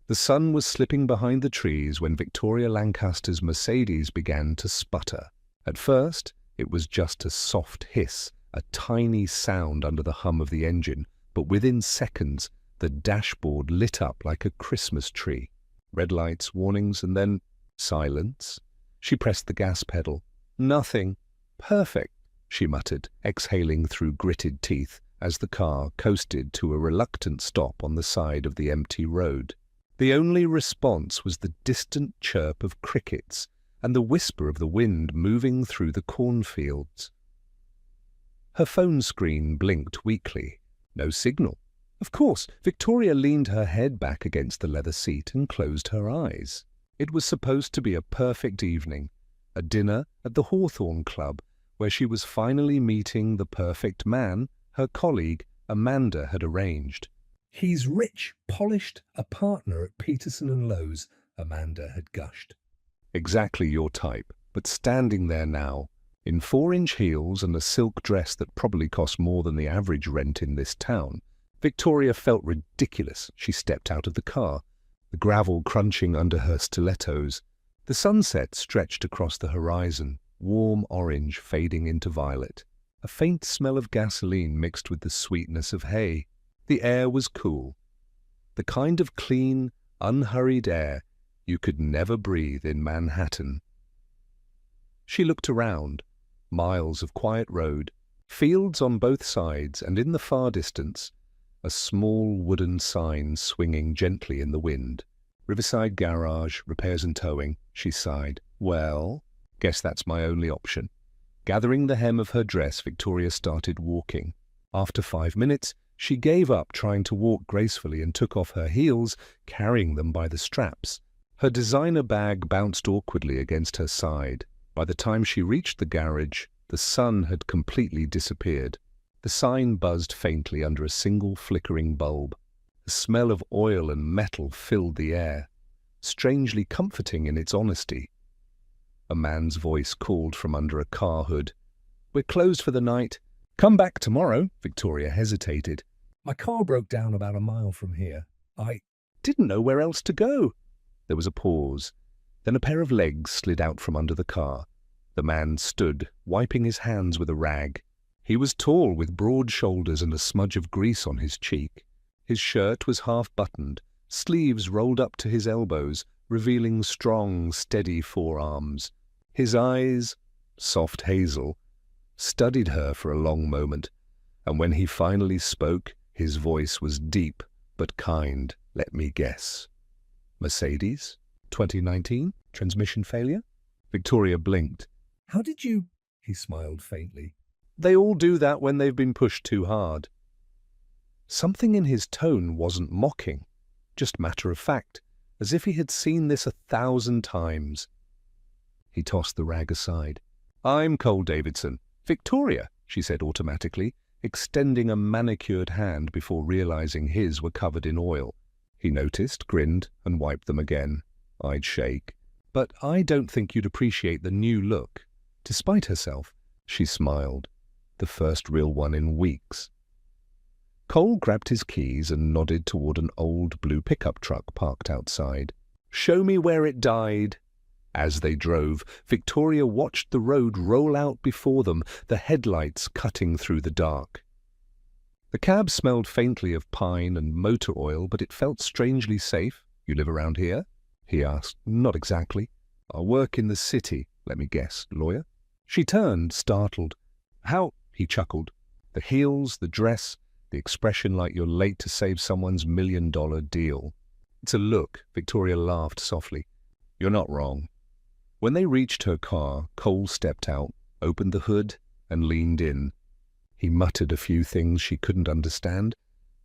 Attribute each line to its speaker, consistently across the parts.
Speaker 1: The sun was slipping behind the trees when Victoria Lancaster's Mercedes began to sputter. At first, it was just a soft hiss, a tiny sound under the hum of the engine, but within seconds, the dashboard lit up like a Christmas tree. Red lights, warnings, and then silence. She pressed the gas pedal. Nothing. Perfect, she muttered, exhaling through gritted teeth as the car coasted to a reluctant stop on the side of the empty road. The only response was the distant chirp of crickets and the whisper of the wind moving through the cornfields. Her phone screen blinked weakly. No signal. Of course, Victoria leaned her head back against the leather seat and closed her eyes. It was supposed to be a perfect evening, a dinner at the Hawthorne Club, where she was finally meeting the perfect man her colleague Amanda had arranged. "He's rich, polished, a partner at Peterson & Lowe's," Amanda had gushed. Exactly your type, but standing there now, in 4-inch heels and a silk dress that probably cost more than the average rent in this town, Victoria felt ridiculous. She stepped out of the car, the gravel crunching under her stilettos. The sunset stretched across the horizon, warm orange fading into violet. A faint smell of gasoline mixed with the sweetness of hay. The air was cool, the kind of clean, unhurried air you could never breathe in Manhattan. She looked around. Miles of quiet road, fields on both sides, and in the far distance, a small wooden sign swinging gently in the wind. "Riverside Garage, repairs and towing," she sighed. "Well, guess that's my only option." Gathering the hem of her dress, Victoria started walking. After 5 minutes, she gave up trying to walk gracefully and took off her heels, carrying them by the straps. Her designer bag bounced awkwardly against her side. By the time she reached the garage, the sun had completely disappeared. The sign buzzed faintly under a single flickering bulb. The smell of oil and metal filled the air, strangely comforting in its honesty. A man's voice called from under a car hood. "We're closed for the night. Come back tomorrow." Victoria hesitated. "My car broke down about a mile from here. I didn't know where else to go." There was a pause. Then a pair of legs slid out from under the car. The man stood, wiping his hands with a rag. He was tall, with broad shoulders and a smudge of grease on his cheek. His shirt was half-buttoned, sleeves rolled up to his elbows, revealing strong, steady forearms. His eyes, soft hazel, studied her for a long moment, and when he finally spoke, his voice was deep but kind. "Let me guess. Mercedes? 2019? Transmission failure?" Victoria blinked. "How did you—" He smiled faintly. "They all do that when they've been pushed too hard." Something in his tone wasn't mocking, just matter of fact, as if he had seen this 1,000 times. He tossed the rag aside. "I'm Cole Davidson." "Victoria," she said automatically, extending a manicured hand before realizing his were covered in oil. He noticed, grinned, and wiped them again. I'd shake. "But I don't think you'd appreciate the new look." Despite herself, she smiled, the first real one in weeks. Cole grabbed his keys and nodded toward an old blue pickup truck parked outside. "Show me where it died." As they drove, Victoria watched the road roll out before them, the headlights cutting through the dark. The cab smelled faintly of pine and motor oil, but it felt strangely safe. "You live around here?" he asked. "Not exactly. I work in the city. Let me guess, lawyer?" She turned, startled. "How?" He chuckled. The heels, the dress, the expression like you're late to save someone's $1 million deal. "It's a look," Victoria laughed softly. "You're not wrong." When they reached her car, Cole stepped out, opened the hood, and leaned in. He muttered a few things she couldn't understand,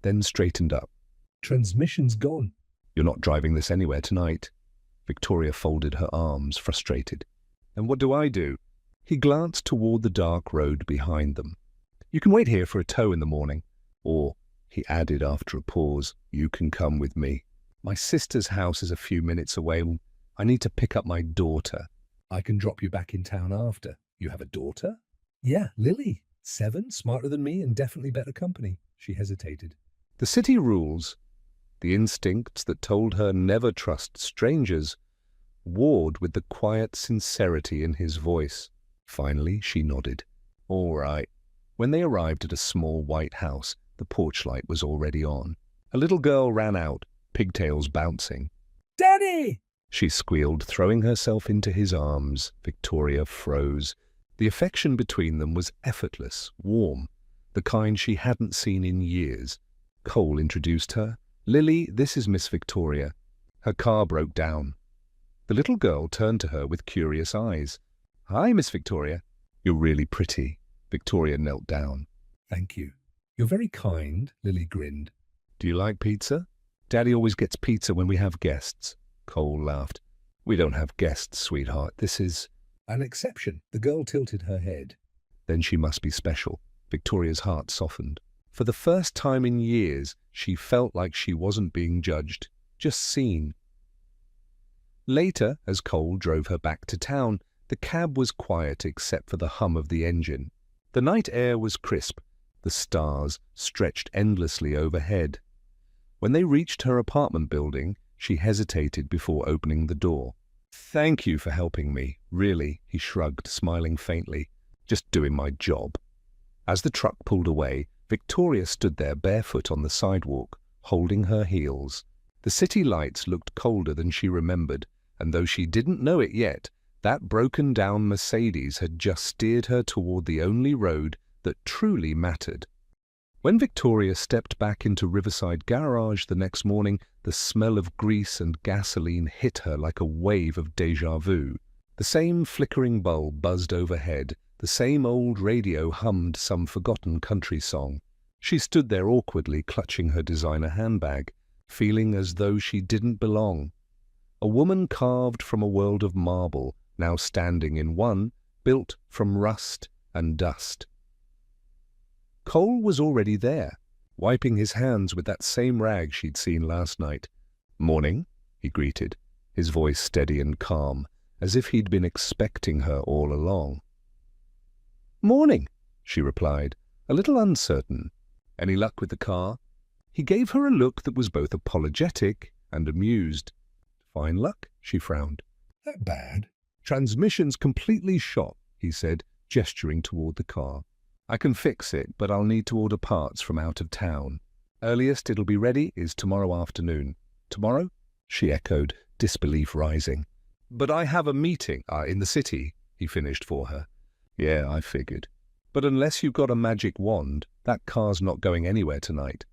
Speaker 1: then straightened up. "Transmission's gone." "You're not driving this anywhere tonight." Victoria folded her arms, frustrated. "And what do I do?" He glanced toward the dark road behind them. "You can wait here for a tow in the morning. Or," he added after a pause, "you can come with me. My sister's house is a few minutes away. I need to pick up my daughter. I can drop you back in town after." "You have a daughter?" "Yeah, Lily. 7, smarter than me, and definitely better company." She hesitated. "The city rules." The instincts that told her never trust strangers warred with the quiet sincerity in his voice. Finally, she nodded. All right. When they arrived at a small white house, the porch light was already on. A little girl ran out, pigtails bouncing.
Speaker 2: "Daddy!"
Speaker 1: She squealed, throwing herself into his arms. Victoria froze. The affection between them was effortless, warm, the kind she hadn't seen in years. Cole introduced her. Lily, this is Miss Victoria. Her car broke down. The little girl turned to her with curious eyes. Hi, Miss Victoria. You're really pretty. Victoria knelt down.
Speaker 2: "Thank you. You're very kind," Lily grinned.
Speaker 1: Do you like pizza? Daddy always gets pizza when we have guests. Cole laughed. We don't have guests, sweetheart. This is
Speaker 2: "An exception." The girl tilted her head.
Speaker 1: Then she must be special. Victoria's heart softened. For the first time in years, she felt like she wasn't being judged, just seen. Later, as Cole drove her back to town, the cab was quiet except for the hum of the engine. The night air was crisp. The stars stretched endlessly overhead. When they reached her apartment building, she hesitated before opening the door. Thank you for helping me, really, he shrugged, smiling faintly. Just doing my job. As the truck pulled away, Victoria stood there barefoot on the sidewalk, holding her heels. The city lights looked colder than she remembered, and though she didn't know it yet, that broken-down Mercedes had just steered her toward the only road that truly mattered. When Victoria stepped back into Riverside Garage the next morning, the smell of grease and gasoline hit her like a wave of déjà vu. The same flickering bulb buzzed overhead. The same old radio hummed some forgotten country song. She stood there awkwardly clutching her designer handbag, feeling as though she didn't belong. A woman carved from a world of marble, now standing in one, built from rust and dust. Cole was already there, wiping his hands with that same rag she'd seen last night. Morning, he greeted, his voice steady and calm, as if he'd been expecting her all along. Morning, she replied, a little uncertain. Any luck with the car? He gave her a look that was both apologetic and amused. Fine luck, she frowned.
Speaker 2: That bad?
Speaker 1: Transmission's completely shot, he said, gesturing toward the car. I can fix it, but I'll need to order parts from out of town. Earliest it'll be ready is tomorrow afternoon. Tomorrow? She echoed, disbelief rising. But I have a meeting in the city, he finished for her. Yeah, I figured. But unless you've got a magic wand, that car's not going anywhere tonight.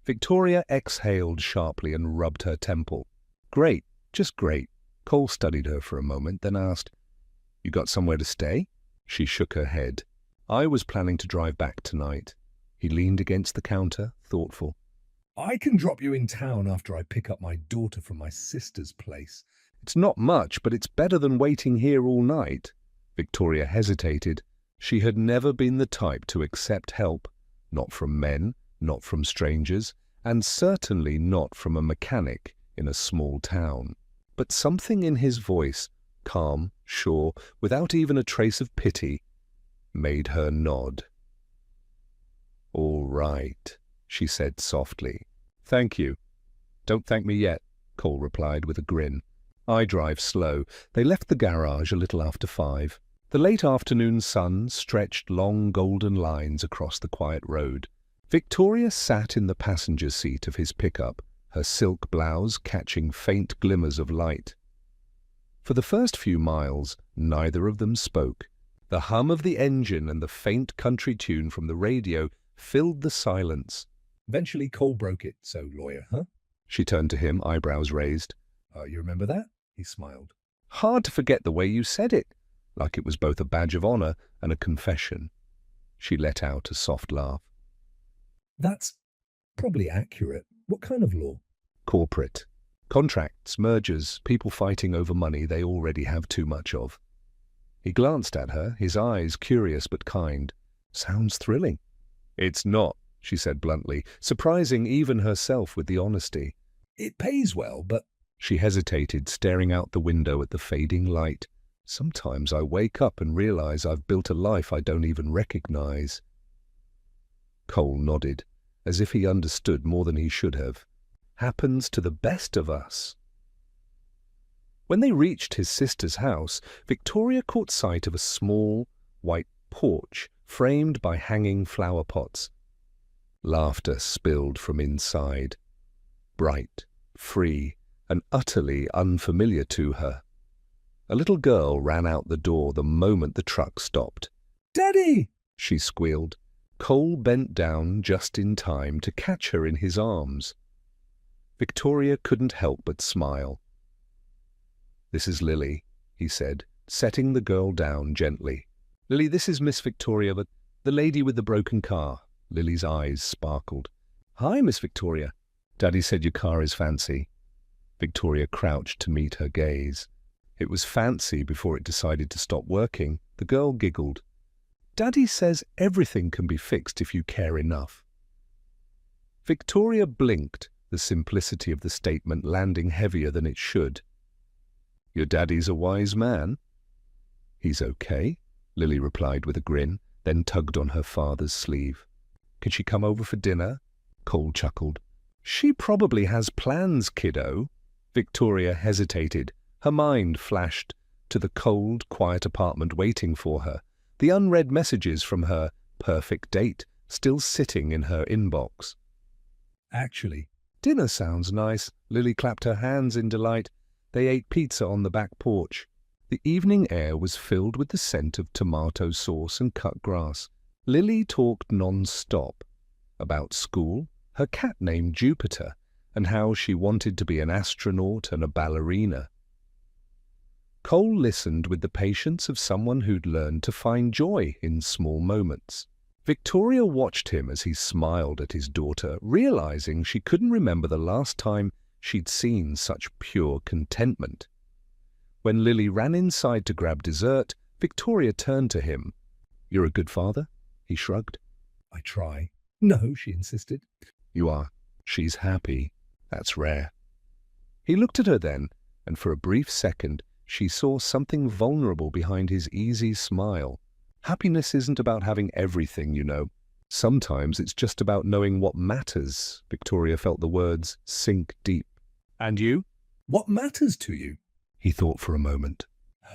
Speaker 1: Victoria exhaled sharply and rubbed her temple. Great, just great. Cole studied her for a moment, then asked, You got somewhere to stay? She shook her head. I was planning to drive back tonight. He leaned against the counter, thoughtful.
Speaker 2: I can drop you in town after I pick up my daughter from my sister's place.
Speaker 1: It's not much, but it's better than waiting here all night. Victoria hesitated. She had never been the type to accept help, not from men, not from strangers, and certainly not from a mechanic in a small town. But something in his voice, calm, sure, without even a trace of pity, made her nod. All right, she said softly. Thank you. Don't thank me yet, Cole replied with a grin. I drive slow. They left the garage a little after 5. The late afternoon sun stretched long golden lines across the quiet road. Victoria sat in the passenger seat of his pickup, her silk blouse catching faint glimmers of light. For the first few miles, neither of them spoke. The hum of the engine and the faint country tune from the radio filled the silence.
Speaker 2: Eventually Cole broke it. So, lawyer, huh?
Speaker 1: She turned to him, eyebrows raised.
Speaker 2: You remember that? He smiled.
Speaker 1: Hard to forget the way you said it, like it was both a badge of honor and a confession. She let out a soft laugh.
Speaker 2: That's probably accurate. What kind of law?
Speaker 1: Corporate. Contracts, mergers, people fighting over money they already have too much of. He glanced at her, his eyes curious but kind. Sounds thrilling. It's not, she said bluntly, surprising even herself with the honesty.
Speaker 2: It pays well, but...
Speaker 1: She hesitated, staring out the window at the fading light. Sometimes I wake up and realize I've built a life I don't even recognize. Cole nodded, as if he understood more than he should have. happens to the best of us." When they reached his sister's house, Victoria caught sight of a small, white porch framed by hanging flower pots. Laughter spilled from inside, bright, free, and utterly unfamiliar to her. A little girl ran out the door the moment the truck stopped.
Speaker 2: "Daddy!"
Speaker 1: she squealed. Cole bent down just in time to catch her in his arms. Victoria couldn't help but smile. "This is Lily," he said, setting the girl down gently. "Lily, this is Miss Victoria, but the lady with the broken car." Lily's eyes sparkled. "Hi, Miss Victoria. Daddy said your car is fancy." Victoria crouched to meet her gaze. It was fancy before it decided to stop working. The girl giggled. "Daddy says everything can be fixed if you care enough." Victoria blinked, the simplicity of the statement landing heavier than it should. "Your daddy's a wise man." "He's okay," Lily replied with a grin, then tugged on her father's sleeve. "Can she come over for dinner?" Cole chuckled. "She probably has plans, kiddo." Victoria hesitated. Her mind flashed to the cold, quiet apartment waiting for her, the unread messages from her perfect date still sitting in her inbox.
Speaker 2: "Actually,
Speaker 1: "Dinner sounds nice." Lily clapped her hands in delight. They ate pizza on the back porch. The evening air was filled with the scent of tomato sauce and cut grass. Lily talked non-stop about school, her cat named Jupiter, and how she wanted to be an astronaut and a ballerina. Cole listened with the patience of someone who'd learned to find joy in small moments. Victoria watched him as he smiled at his daughter, realizing she couldn't remember the last time she'd seen such pure contentment. When Lily ran inside to grab dessert, Victoria turned to him. "You're a good father?" He shrugged.
Speaker 2: I try." "No," she insisted.
Speaker 1: "You are. She's happy. That's rare." He looked at her then, and for a brief second, she saw something vulnerable behind his easy smile. Happiness isn't about having everything, you know. Sometimes it's just about knowing what matters. Victoria felt the words sink deep. "And you?"
Speaker 2: "What matters to you?"
Speaker 1: He thought for a moment.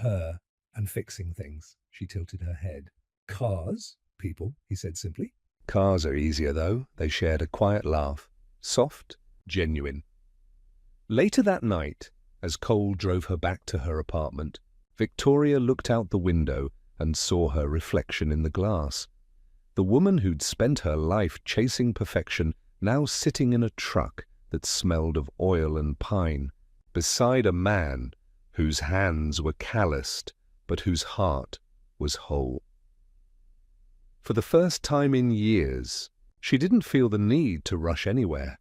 Speaker 2: "Her and fixing things." She tilted her head. "Cars, people," he said simply.
Speaker 1: "Cars are easier, though." They shared a quiet laugh. Soft, genuine. Later that night, as Cole drove her back to her apartment, Victoria looked out the window and saw her reflection in the glass. The woman who'd spent her life chasing perfection, now sitting in a truck that smelled of oil and pine, beside a man whose hands were calloused but whose heart was whole. For the first time in years, she didn't feel the need to rush anywhere.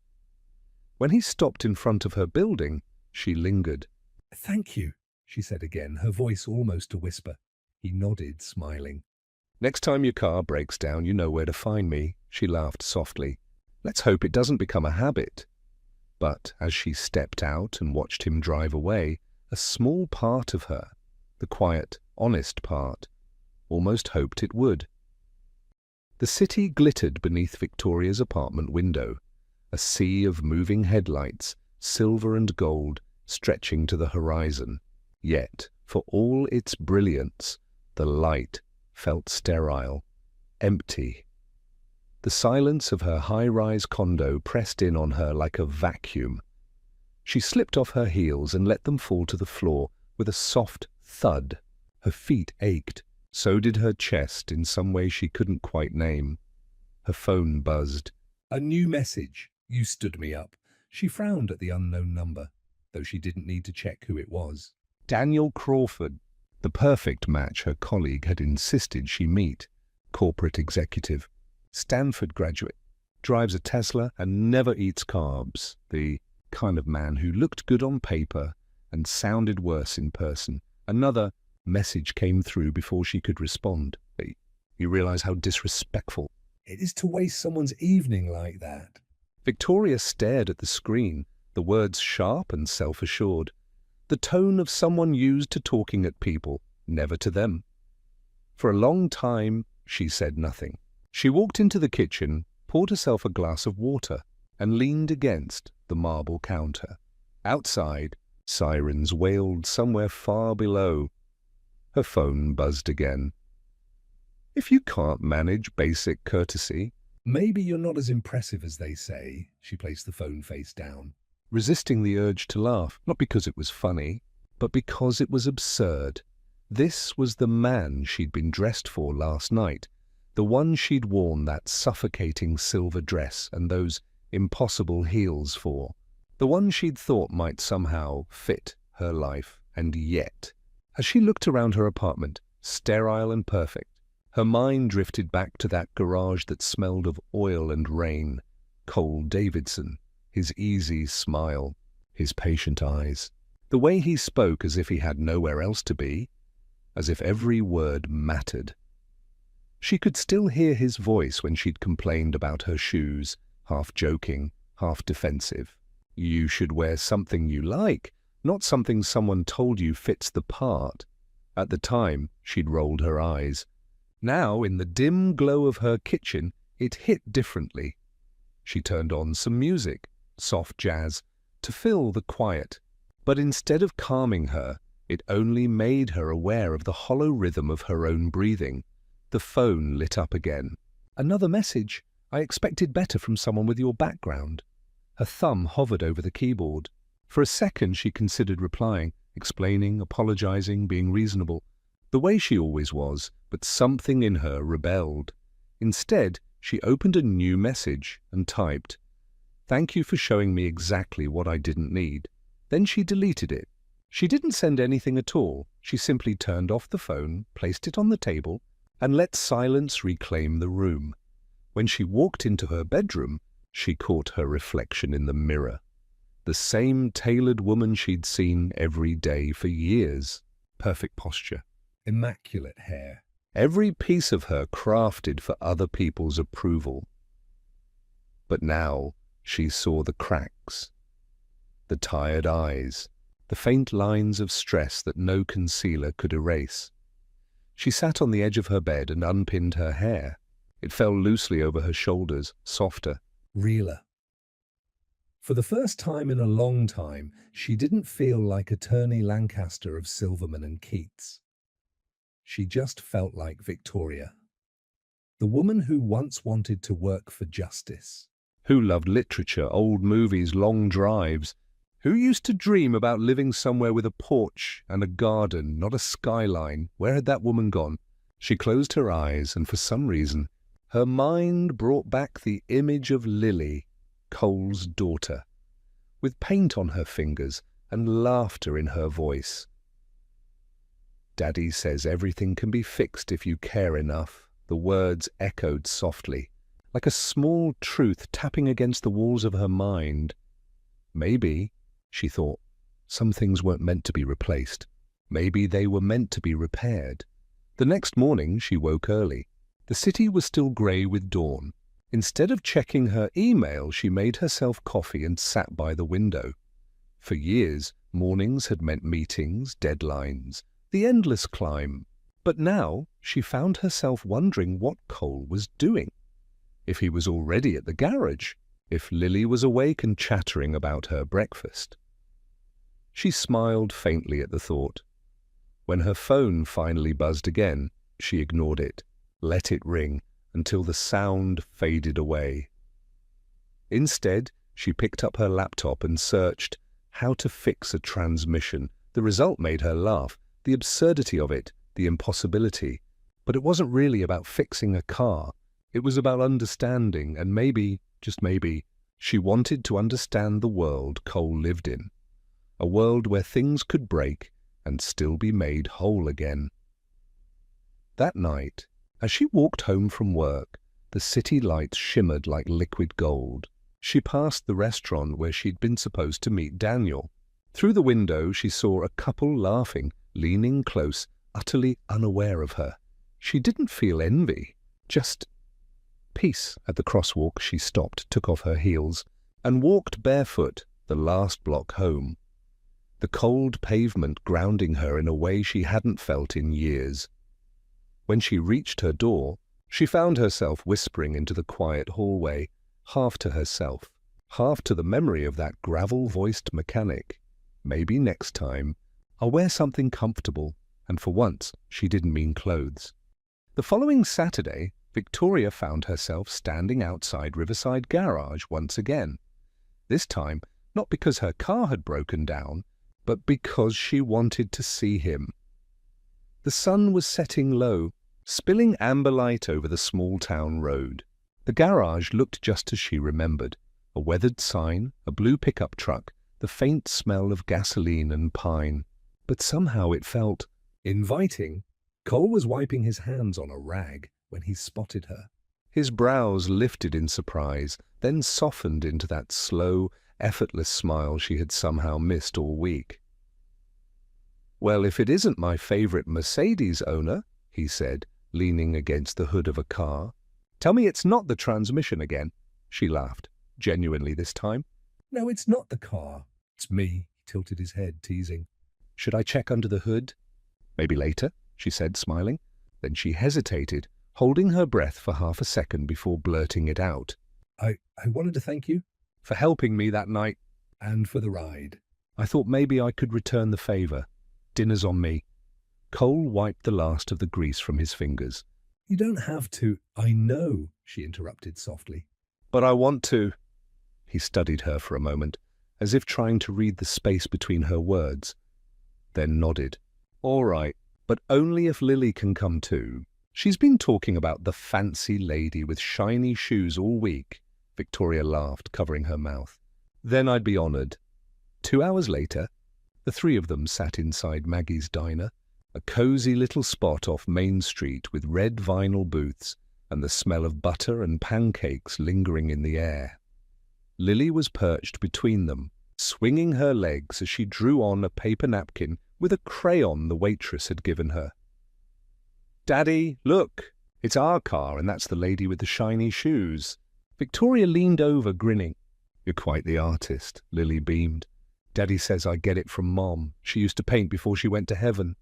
Speaker 1: When he stopped in front of her building, she lingered.
Speaker 2: "Thank you," she said again, her voice almost a whisper. He nodded, smiling.
Speaker 1: "Next time your car breaks down, you know where to find me," she laughed softly. "Let's hope it doesn't become a habit." But as she stepped out and watched him drive away, a small part of her, the quiet, honest part, almost hoped it would. The city glittered beneath Victoria's apartment window, a sea of moving headlights, silver and gold, stretching to the horizon. Yet, for all its brilliance, the light felt sterile, empty. The silence of her high-rise condo pressed in on her like a vacuum. She slipped off her heels and let them fall to the floor with a soft thud. Her feet ached. So did her chest in some way she couldn't quite name. Her phone buzzed.
Speaker 2: "A new message. You stood me up." She frowned at the unknown number, though she didn't need to check who it was.
Speaker 1: Daniel Crawford, the perfect match her colleague had insisted she meet. Corporate executive, Stanford graduate, drives a Tesla and never eats carbs. The kind of man who looked good on paper and sounded worse in person. Another message came through before she could respond. "You realize how disrespectful
Speaker 2: "It is to waste someone's evening like that."
Speaker 1: Victoria stared at the screen, the words sharp and self-assured. The tone of someone used to talking at people, never to them. For a long time, she said nothing. She walked into the kitchen, poured herself a glass of water. and leaned against the marble counter. Outside, sirens wailed somewhere far below. Her phone buzzed again. If you can't manage basic courtesy,
Speaker 2: Maybe you're not as impressive as they say. She placed the phone face down.
Speaker 1: resisting the urge to laugh, not because it was funny, but because it was absurd. This was the man she'd been dressed for last night, the one she'd worn that suffocating silver dress and those impossible heels for, the one she'd thought might somehow fit her life. And yet, as she looked around her apartment, sterile and perfect, her mind drifted back to that garage that smelled of oil and rain, Cole Davidson, his easy smile, his patient eyes, the way he spoke as if he had nowhere else to be, as if every word mattered. She could still hear his voice when she'd complained about her shoes, half joking, half defensive. You should wear something you like, not something someone told you fits the part. At the time, she'd rolled her eyes. Now, in the dim glow of her kitchen, it hit differently. She turned on some music, soft jazz, to fill the quiet. But instead of calming her, it only made her aware of the hollow rhythm of her own breathing. The phone lit up again. Another message. I expected better from someone with your background. Her thumb hovered over the keyboard. For a second she considered replying, explaining, apologizing, being reasonable, the way she always was, but something in her rebelled. Instead, she opened a new message and typed, "Thank you for showing me exactly what I didn't need." Then she deleted it. She didn't send anything at all. She simply turned off the phone, placed it on the table, and let silence reclaim the room. When she walked into her bedroom, she caught her reflection in the mirror. The same tailored woman she'd seen every day for years. Perfect posture.
Speaker 2: Immaculate hair.
Speaker 1: Every piece of her crafted for other people's approval. But now she saw the cracks, the tired eyes, the faint lines of stress that no concealer could erase. She sat on the edge of her bed and unpinned her hair. It fell loosely over her shoulders, softer.
Speaker 2: Realer. For the first time in a long time, she didn't feel like Attorney Lancaster of Silverman and Keats. She just felt like Victoria, the woman who once wanted to work for justice.
Speaker 1: Who loved literature, old movies, long drives. Who used to dream about living somewhere with a porch and a garden, not a skyline. Where had that woman gone? She closed her eyes, and for some reason, her mind brought back the image of Lily, Cole's daughter, with paint on her fingers and laughter in her voice. "Daddy says everything can be fixed if you care enough," the words echoed softly, like a small truth tapping against the walls of her mind. Maybe, she thought, some things weren't meant to be replaced. Maybe they were meant to be repaired. The next morning she woke early. The city was still grey with dawn. Instead of checking her email, she made herself coffee and sat by the window. For years, mornings had meant meetings, deadlines, the endless climb. But now she found herself wondering what Cole was doing. If he was already at the garage, if Lily was awake and chattering about her breakfast. She smiled faintly at the thought. When her phone finally buzzed again, she ignored it, let it ring until the sound faded away. Instead, she picked up her laptop and searched how to fix a transmission. The result made her laugh, the absurdity of it, the impossibility. But it wasn't really about fixing a car. It was about understanding, and maybe, just maybe, she wanted to understand the world Cole lived in. A world where things could break and still be made whole again. That night, as she walked home from work, the city lights shimmered like liquid gold. She passed the restaurant where she'd been supposed to meet Daniel. Through the window, she saw a couple laughing, leaning close, utterly unaware of her. She didn't feel envy, just peace. At the crosswalk, she stopped, took off her heels, and walked barefoot the last block home. The cold pavement grounding her in a way she hadn't felt in years. When she reached her door, she found herself whispering into the quiet hallway, half to herself. half to the memory of that gravel-voiced mechanic. Maybe next time I'll wear something comfortable, and for once she didn't mean clothes. The following Saturday, Victoria found herself standing outside Riverside Garage once again. This time, not because her car had broken down, but because she wanted to see him. The sun was setting low, spilling amber light over the small town road. The garage looked just as she remembered. A weathered sign, a blue pickup truck, the faint smell of gasoline and pine. But somehow it felt
Speaker 2: inviting. Cole was wiping his hands on a rag when he spotted her.
Speaker 1: His brows lifted in surprise, then softened into that slow, effortless smile she had somehow missed all week. "Well, if it isn't my favorite Mercedes owner," he said, leaning against the hood of a car. "Tell me it's not the transmission again." She laughed, genuinely this time.
Speaker 2: "No, it's not the car. It's me." He tilted his head, teasing.
Speaker 1: "Should I check under the hood?" "Maybe later," she said, smiling. Then she hesitated, holding her breath for half a second before blurting it out.
Speaker 2: I wanted to thank you."
Speaker 1: "For helping me that night."
Speaker 2: "And for the ride."
Speaker 1: "I thought maybe I could return the favor. Dinner's on me." Cole wiped the last of the grease from his fingers.
Speaker 2: "You don't have to." "I know," she interrupted softly.
Speaker 1: "But I want to." He studied her for a moment, as if trying to read the space between her words, then nodded. "All right, but only if Lily can come too. She's been talking about the fancy lady with shiny shoes all week." Victoria laughed, covering her mouth. "Then I'd be honored." 2 hours later, the three of them sat inside Maggie's diner, a cozy little spot off Main Street with red vinyl booths and the smell of butter and pancakes lingering in the air. Lily was perched between them, swinging her legs as she drew on a paper napkin with a crayon the waitress had given her. "Daddy, look! It's our car, and that's the lady with the shiny shoes." Victoria leaned over, grinning. "You're quite the artist," Lily beamed. "Daddy says I get it from Mom. She used to paint before she went to heaven."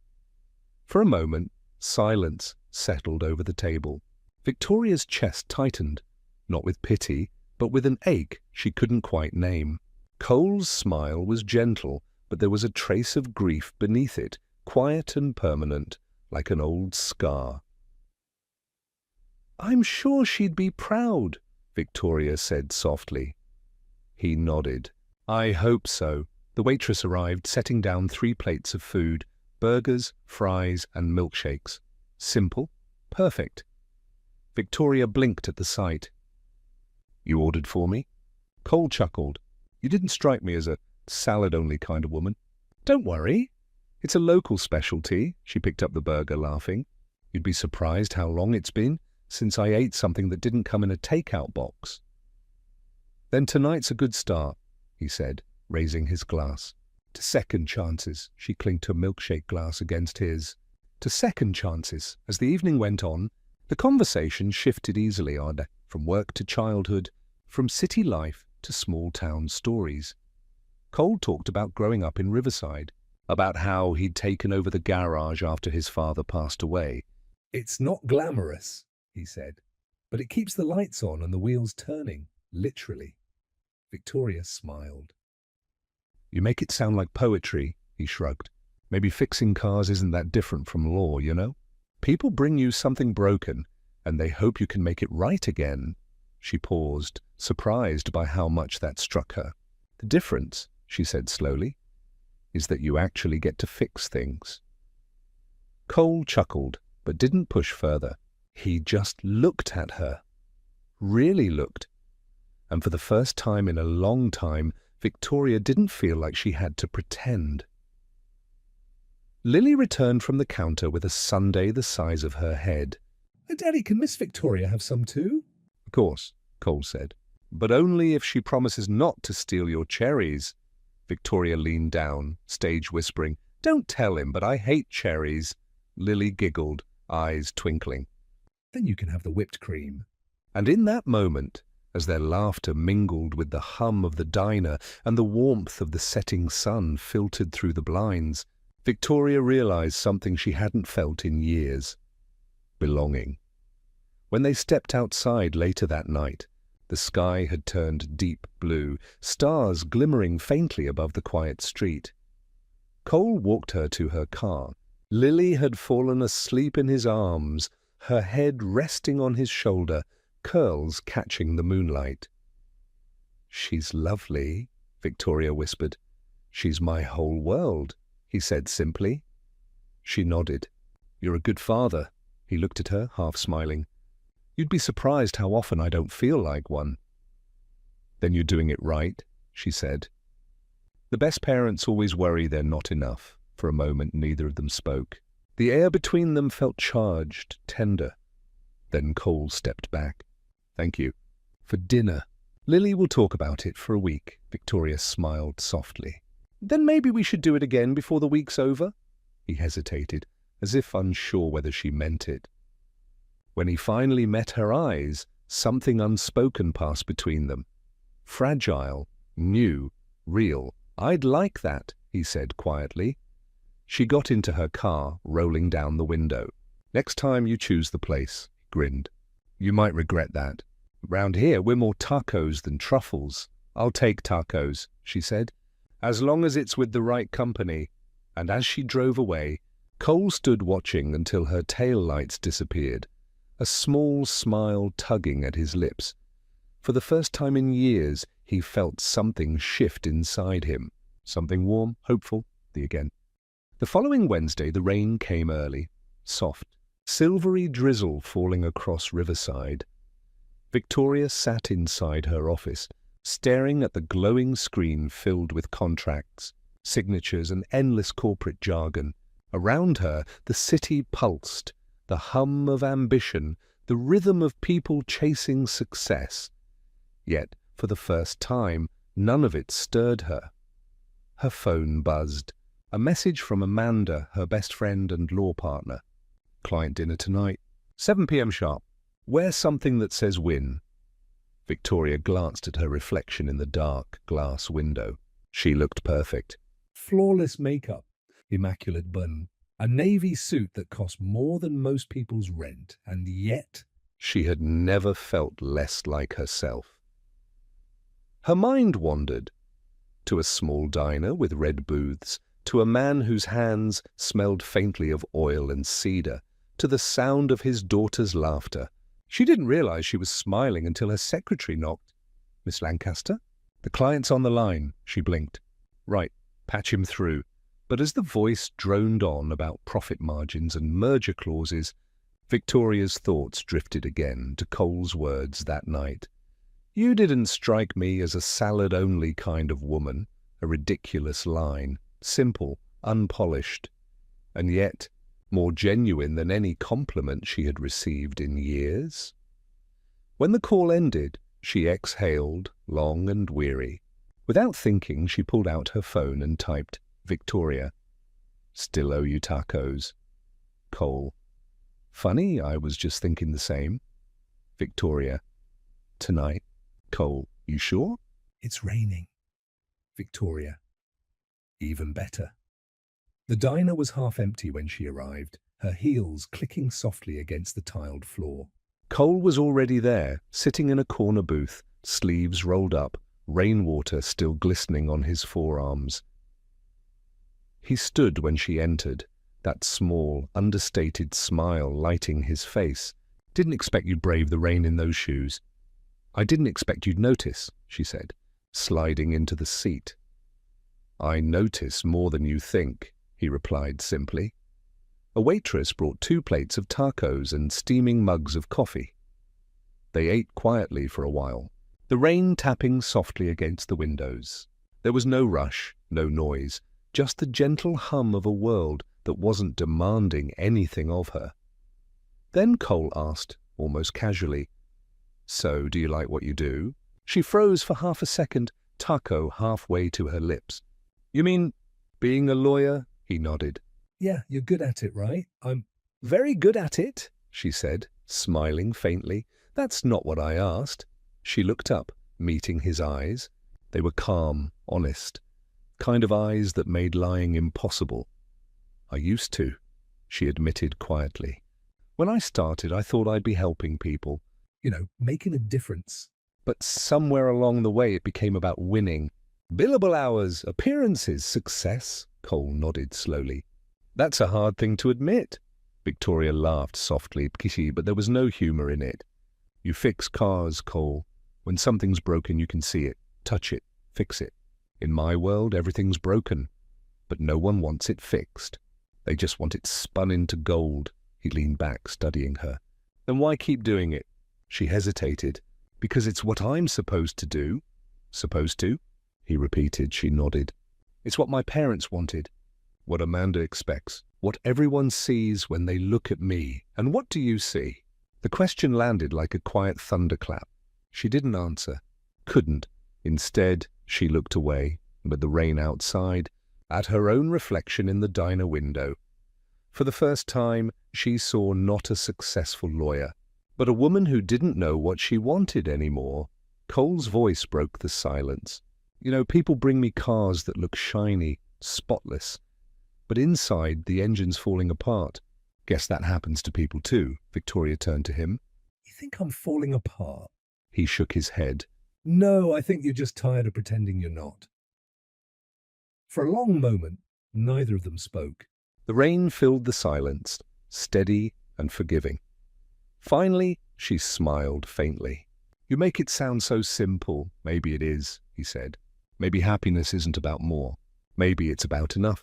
Speaker 1: For a moment, silence settled over the table. Victoria's chest tightened, not with pity, but with an ache she couldn't quite name. Cole's smile was gentle, but there was a trace of grief beneath it, quiet and permanent, like an old scar. "I'm sure she'd be proud," Victoria said softly. He nodded. "I hope so." The waitress arrived, setting down 3 plates of food, burgers, fries, and milkshakes. Simple, perfect. Victoria blinked at the sight. "You ordered for me?" Cole chuckled. "You didn't strike me as a salad-only kind of woman." "Don't worry. It's a local specialty." She picked up the burger, laughing. "You'd be surprised how long it's been since I ate something that didn't come in a takeout box." "Then tonight's a good start," he said, raising his glass. "To second chances." She clinked her milkshake glass against his. "To second chances." As the evening went on, the conversation shifted easily on, from work to childhood, from city life to small-town stories. Cole talked about growing up in Riverside, about how he'd taken over the garage after his father passed away.
Speaker 2: "It's not glamorous," he said, "but it keeps the lights on and the wheels turning, literally." Victoria smiled.
Speaker 1: "You make it sound like poetry," he shrugged. "Maybe fixing cars isn't that different from law, you know? People bring you something broken, and they hope you can make it right again." She paused, surprised by how much that struck her. "The difference," she said slowly, "is that you actually get to fix things." Cole chuckled, but didn't push further. He just looked at her. Really looked. And for the first time in a long time, Victoria didn't feel like she had to pretend. Lily returned from the counter with a sundae the size of her head.
Speaker 2: "Daddy, can Miss Victoria have some too?"
Speaker 1: "Of course," Cole said. "But only if she promises not to steal your cherries." Victoria leaned down, stage whispering, "Don't tell him, but I hate cherries." Lily giggled, eyes twinkling.
Speaker 2: "Then you can have the whipped cream."
Speaker 1: And in that moment, as their laughter mingled with the hum of the diner and the warmth of the setting sun filtered through the blinds, Victoria realized something she hadn't felt in years: belonging. When they stepped outside later that night, the The sky had turned deep blue, stars glimmering faintly above the quiet street. Cole walked her to her car. Lily had fallen asleep in his arms, her head resting on his shoulder, curls catching the moonlight. "She's lovely," Victoria whispered. "She's my whole world," he said simply. She nodded. "You're a good father." He looked at her, half smiling. "You'd be surprised how often I don't feel like one." "Then you're doing it right," she said. The best parents always worry they're not enough. For a moment, neither of them spoke. The air between them felt charged, tender. Then Cole stepped back. "Thank you. For dinner. Lily will talk about it for a week." Victoria smiled softly. "Then maybe we should do it again before the week's over?" He hesitated, as if unsure whether she meant it. When he finally met her eyes, something unspoken passed between them. Fragile, new, real. "I'd like that," he said quietly. She got into her car, rolling down the window. "Next time you choose the place," he grinned. "You might regret that. Round here, we're more tacos than truffles." "I'll take tacos," she said, "as long as it's with the right company." And as she drove away, Cole stood watching until her tail lights disappeared, a small smile tugging at his lips. For the first time in years, he felt something shift inside him. Something warm, hopeful, again. The following Wednesday, the rain came early, soft, silvery drizzle falling across Riverside. Victoria sat inside her office, staring at the glowing screen filled with contracts, signatures, and endless corporate jargon. Around her, the city pulsed, the hum of ambition, the rhythm of people chasing success. Yet, for the first time, none of it stirred her. Her phone buzzed. A message from Amanda, her best friend and law partner. "Client dinner tonight, 7 p.m. sharp. Wear something that says win." Victoria glanced at her reflection in the dark glass window. She looked perfect.
Speaker 2: Flawless makeup, immaculate bun, a navy suit that cost more than most people's rent, and yet
Speaker 1: She had never felt less like herself. Her mind wandered to a small diner with red booths, to a man whose hands smelled faintly of oil and cedar, to the sound of his daughter's laughter. She didn't realize she was smiling until her secretary knocked. "Miss Lancaster?" "The client's on the line," she blinked. "Right, patch him through." But as the voice droned on about profit margins and merger clauses, Victoria's thoughts drifted again to Cole's words that night. "You didn't strike me as a salad-only kind of woman," a ridiculous line, simple, unpolished, and yet more genuine than any compliment she had received in years. When the call ended, she exhaled, long and weary. Without thinking, she pulled out her phone and typed, "Victoria. Still owe you tacos." Cole. "Funny, I was just thinking the same." Victoria. "Tonight." Cole. "You sure?"
Speaker 2: it's raining. Victoria. Even better. The diner was half empty when she arrived, her heels clicking softly against the tiled floor.
Speaker 1: Cole was already there, sitting in a corner booth, sleeves rolled up, rainwater still glistening on his forearms. He stood when she entered, that small, understated smile lighting his face. "Didn't expect you'd brave the rain in those shoes." "I didn't expect you'd notice," she said, sliding into the seat. "I notice more than you think," he replied simply. A waitress brought 2 plates of tacos and steaming mugs of coffee. They ate quietly for a while, the rain tapping softly against the windows. There was no rush, no noise, just the gentle hum of a world that wasn't demanding anything of her. Then Cole asked, almost casually, "So, do you like what you do?" She froze for half a second, taco halfway to her lips. "You mean being a lawyer?" He nodded.
Speaker 2: "Yeah, you're good at it, right?" "I'm
Speaker 1: "Very good at it," she said, smiling faintly. "That's not what I asked." She looked up, meeting his eyes. They were calm, honest, kind of eyes that made lying impossible. "I used to," she admitted quietly. "When I started, I thought I'd be helping people."
Speaker 2: Making a difference.
Speaker 1: But somewhere along the way it became about winning. Billable hours, appearances, success, Cole nodded slowly. That's a hard thing to admit. Victoria laughed softly, but there was no humor in it. You fix cars, Cole. When something's broken, you can see it, touch it, fix it. In my world, everything's broken, but no one wants it fixed. They just want it spun into gold. He leaned back, studying her. Then why keep doing it? She hesitated. Because it's what I'm supposed to do. Supposed to? He repeated. She nodded. It's what my parents wanted. What Amanda expects. What everyone sees when they look at me. And what do you see? The question landed like a quiet thunderclap. She didn't answer. Couldn't. Instead, she looked away, with the rain outside, at her own reflection in the diner window. For the first time, she saw not a successful lawyer, but a woman who didn't know what she wanted anymore. Cole's voice broke the silence. You know, people bring me cars that look shiny, spotless, but inside the engine's falling apart. Guess that happens to people too. Victoria turned to him.
Speaker 2: You think I'm falling apart?
Speaker 1: He shook his head.
Speaker 2: No, I think you're just tired of pretending you're not. For a long moment, neither of them spoke.
Speaker 1: The rain filled the silence, steady and forgiving. Finally, she smiled faintly. You make it sound so simple. Maybe it is, he said. Maybe happiness isn't about more. Maybe it's about enough.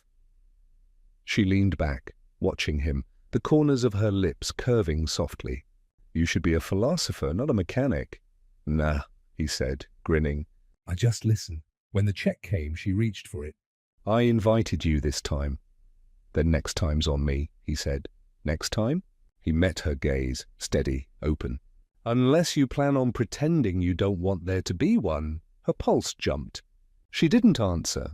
Speaker 1: She leaned back, watching him, the corners of her lips curving softly. You should be a philosopher, not a mechanic. Nah, he said, grinning.
Speaker 2: I just listen. When the check came, she reached for it.
Speaker 1: I invited you this time. Then next time's on me, he said. Next time? He met her gaze, steady, open. Unless you plan on pretending you don't want there to be one. Her pulse jumped. She didn't answer.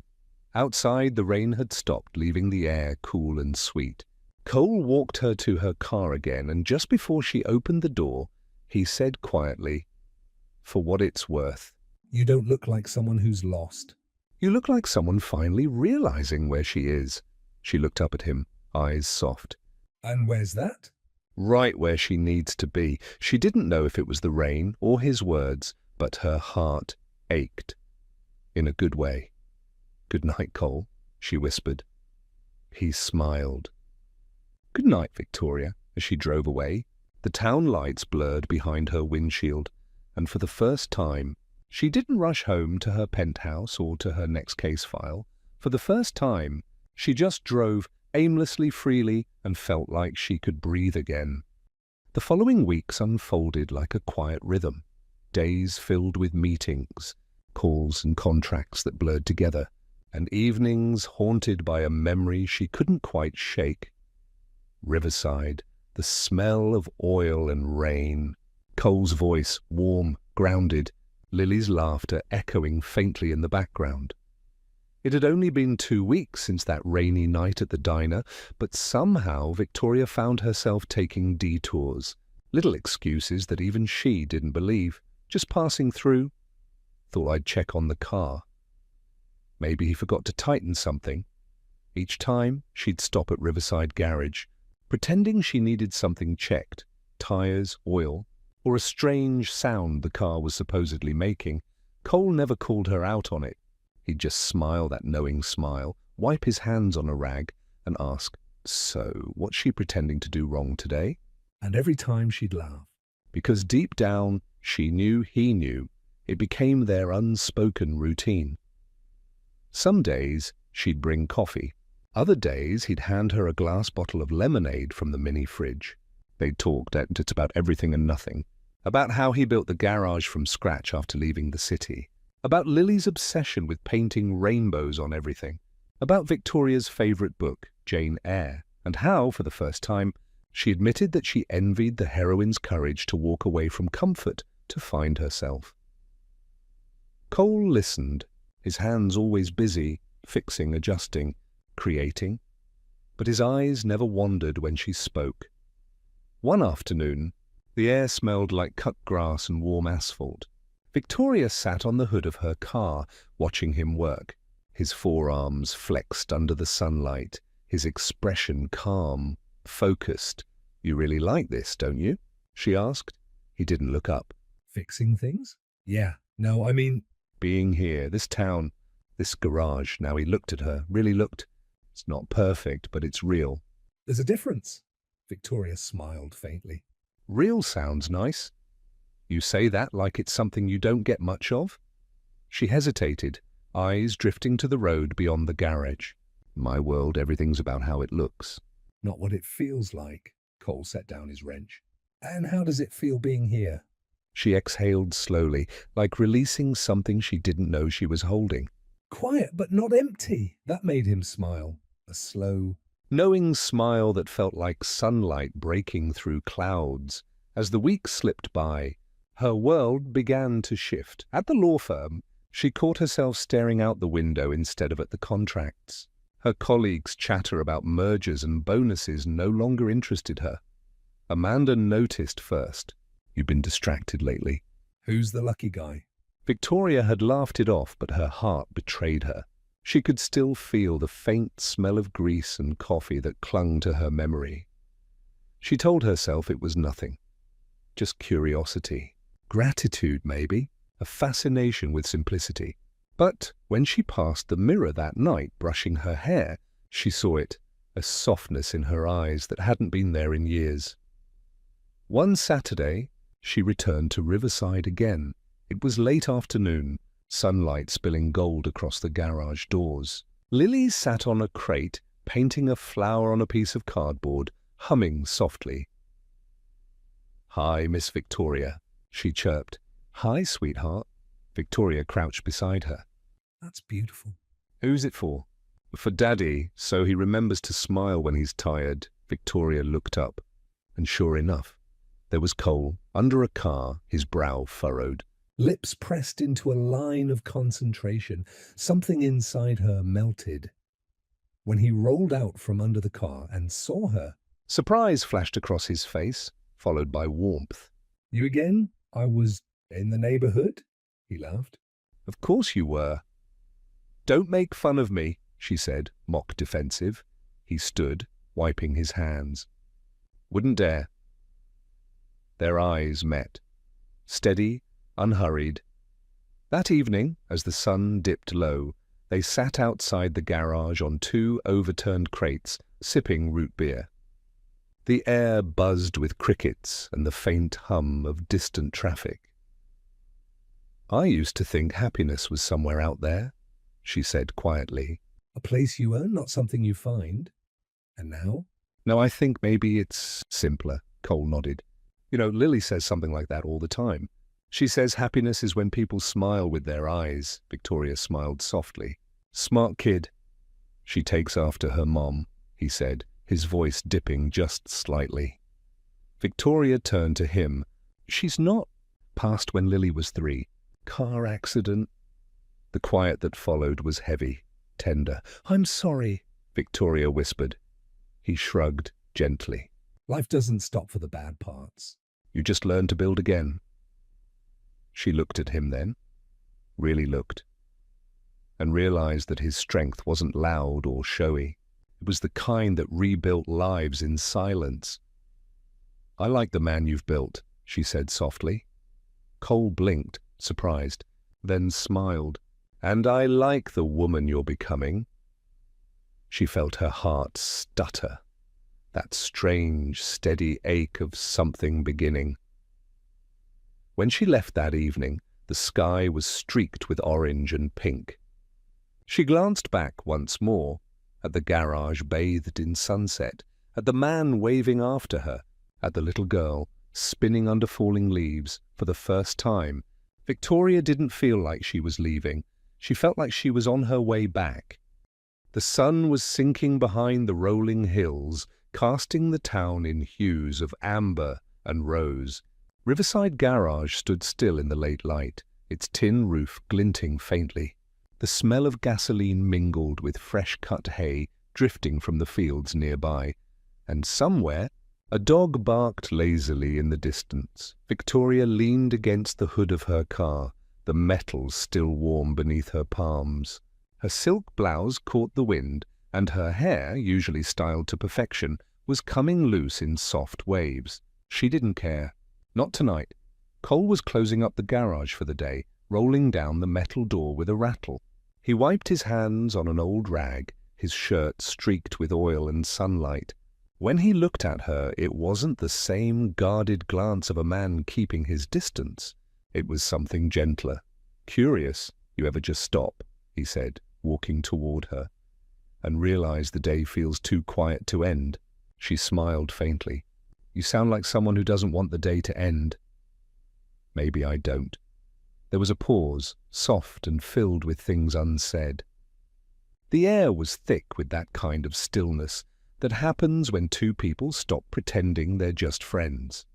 Speaker 1: Outside, the rain had stopped, leaving the air cool and sweet. Cole walked her to her car again, and just before she opened the door, he said quietly, For what it's worth.
Speaker 2: You don't look like someone who's lost.
Speaker 1: You look like someone finally realizing where she is. She looked up at him, eyes soft.
Speaker 2: And where's that?
Speaker 1: Right where she needs to be. She didn't know if it was the rain or his words, but her heart ached. In a good way. Good night, Cole, she whispered. He smiled. Good night, Victoria, as she drove away. The town lights blurred behind her windshield, and for the first time, she didn't rush home to her penthouse or to her next case file. For the first time, she just drove aimlessly, freely, and felt like she could breathe again. The following weeks unfolded like a quiet rhythm. Days filled with meetings, calls and contracts that blurred together, and evenings haunted by a memory she couldn't quite shake. Riverside, the smell of oil and rain, Cole's voice, warm, grounded, Lily's laughter echoing faintly in the background. It had only been 2 weeks since that rainy night at the diner, but somehow Victoria found herself taking detours, little excuses that even she didn't believe, just passing through. Thought I'd check on the car. Maybe he forgot to tighten something. Each time, she'd stop at Riverside Garage, pretending she needed something checked, tires, oil, or a strange sound the car was supposedly making. Cole never called her out on it. He'd just smile that knowing smile, wipe his hands on a rag, and ask, So, what's she pretending to do wrong today?
Speaker 2: And every time she'd laugh.
Speaker 1: Because deep down, she knew he knew. It became their unspoken routine. Some days, she'd bring coffee. Other days, he'd hand her a glass bottle of lemonade from the mini fridge. They'd talked just about everything and nothing. About how he built the garage from scratch after leaving the city. About Lily's obsession with painting rainbows on everything. About Victoria's favorite book, Jane Eyre. And how, for the first time, she admitted that she envied the heroine's courage to walk away from comfort to find herself. Cole listened, his hands always busy, fixing, adjusting, creating. But his eyes never wandered when she spoke. One afternoon, the air smelled like cut grass and warm asphalt. Victoria sat on the hood of her car, watching him work, his forearms flexed under the sunlight, his expression calm, focused. You really like this, don't you? She asked. He didn't look up.
Speaker 2: Fixing things? Yeah, no, I mean,
Speaker 1: Being here, this town, this garage. Now he looked at her, really looked. It's not perfect, but it's real.
Speaker 2: there's a difference. Victoria smiled faintly.
Speaker 1: Real sounds nice. You say that like it's something you don't get much of? She hesitated, eyes drifting to the road beyond the garage. My world, everything's about how it looks.
Speaker 2: Not what it feels like. Cole set down his wrench. And how does it feel being here?
Speaker 1: She exhaled slowly, like releasing something she didn't know she was holding.
Speaker 2: Quiet, but not empty. That made him smile. A slow,
Speaker 1: Knowing smile that felt like sunlight breaking through clouds. As the weeks slipped by, her world began to shift. At the law firm, she caught herself staring out the window instead of at the contracts. Her colleagues' chatter about mergers and bonuses no longer interested her. Amanda noticed first. You've been distracted lately.
Speaker 2: who's the lucky guy?
Speaker 1: Victoria had laughed it off, but her heart betrayed her. She could still feel the faint smell of grease and coffee that clung to her memory. She told herself it was nothing. Just curiosity. Gratitude, maybe. A fascination with simplicity. But when she passed the mirror that night, brushing her hair, she saw it, a softness in her eyes that hadn't been there in years. One Saturday, she returned to Riverside again. It was late afternoon, sunlight spilling gold across the garage doors. Lily sat on a crate, painting a flower on a piece of cardboard, humming softly. "Hi, Miss Victoria," she chirped. "Hi, sweetheart." Victoria crouched beside her.
Speaker 2: That's beautiful.
Speaker 1: "Who's it for?" "For Daddy, so he remembers to smile when he's tired." Victoria looked up, and sure enough, there was Cole, under a car, his brow furrowed.
Speaker 2: Lips pressed into a line of concentration. Something inside her melted. When he rolled out from under the car and saw her.
Speaker 1: Surprise flashed across his face, followed by warmth.
Speaker 2: You again? I was in the neighborhood? He laughed.
Speaker 1: "Of course you were." "Don't make fun of me," she said, mock defensive. He stood, wiping his hands. "Wouldn't dare." Their eyes met. Steady, unhurried. That evening, as the sun dipped low, they sat outside the garage on 2 overturned crates, sipping root beer. The air buzzed with crickets and the faint hum of distant traffic. "I used to think happiness was somewhere out there," she said quietly.
Speaker 2: A place you earn, not something you find. And now?
Speaker 1: "No, I think maybe it's simpler," Cole nodded. "You know, Lily says something like that all the time. She says happiness is when people smile with their eyes." Victoria smiled softly. "Smart kid." "She takes after her mom," he said, his voice dipping just slightly. Victoria turned to him. "She's not." "Past when Lily was 3. Car accident." The quiet that followed was heavy, tender. "I'm sorry," Victoria whispered. He shrugged gently.
Speaker 2: Life doesn't stop for the bad parts.
Speaker 1: "You just learn to build again." She looked at him then, really looked, and realized that his strength wasn't loud or showy. It was the kind that rebuilt lives in silence. "I like the man you've built," she said softly. Cole blinked, surprised, then smiled. "And I like the woman you're becoming." She felt her heart stutter, that strange, steady ache of something beginning. When she left that evening, the sky was streaked with orange and pink. She glanced back once more, at the garage bathed in sunset, at the man waving after her, at the little girl spinning under falling leaves for the first time. Victoria didn't feel like she was leaving. She felt like she was on her way back. The sun was sinking behind the rolling hills, casting the town in hues of amber and rose. Riverside Garage stood still in the late light, its tin roof glinting faintly. The smell of gasoline mingled with fresh-cut hay drifting from the fields nearby, and somewhere a dog barked lazily in the distance. Victoria leaned against the hood of her car, the metal still warm beneath her palms. Her silk blouse caught the wind, and her hair, usually styled to perfection, was coming loose in soft waves. She didn't care. Not tonight. Cole was closing up the garage for the day, rolling down the metal door with a rattle. He wiped his hands on an old rag, his shirt streaked with oil and sunlight. When he looked at her, it wasn't the same guarded glance of a man keeping his distance. It was something gentler. "Curious, you ever just stop," he said, walking toward her, "and realize the day feels too quiet to end?" She smiled faintly. "You sound like someone who doesn't want the day to end." "Maybe I don't." There was a pause, soft and filled with things unsaid. The air was thick with that kind of stillness that happens when two people stop pretending they're just friends.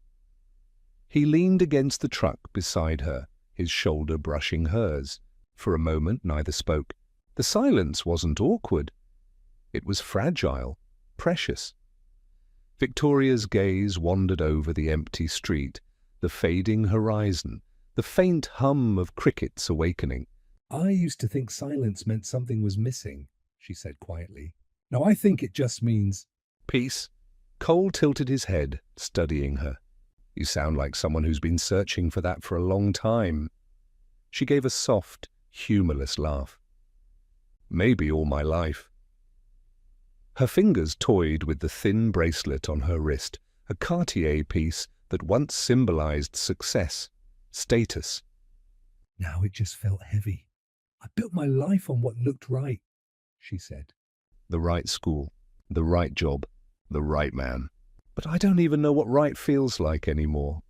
Speaker 1: He leaned against the truck beside her, his shoulder brushing hers. For a moment, neither spoke. The silence wasn't awkward. It was fragile, precious. Victoria's gaze wandered over the empty street, the fading horizon, the faint hum of crickets awakening.
Speaker 2: "I used to think silence meant something was missing," she said quietly. "Now I think it just means—"
Speaker 1: "Peace?" Cole tilted his head, studying her. "You sound like someone who's been searching for that for a long time." She gave a soft, humorless laugh. "Maybe all my life." Her fingers toyed with the thin bracelet on her wrist, a Cartier piece that once symbolized success, status.
Speaker 2: "Now it just felt heavy. I built my life on what looked right," she said.
Speaker 1: The right school, the right job, the right man. But I don't even know what right feels like anymore.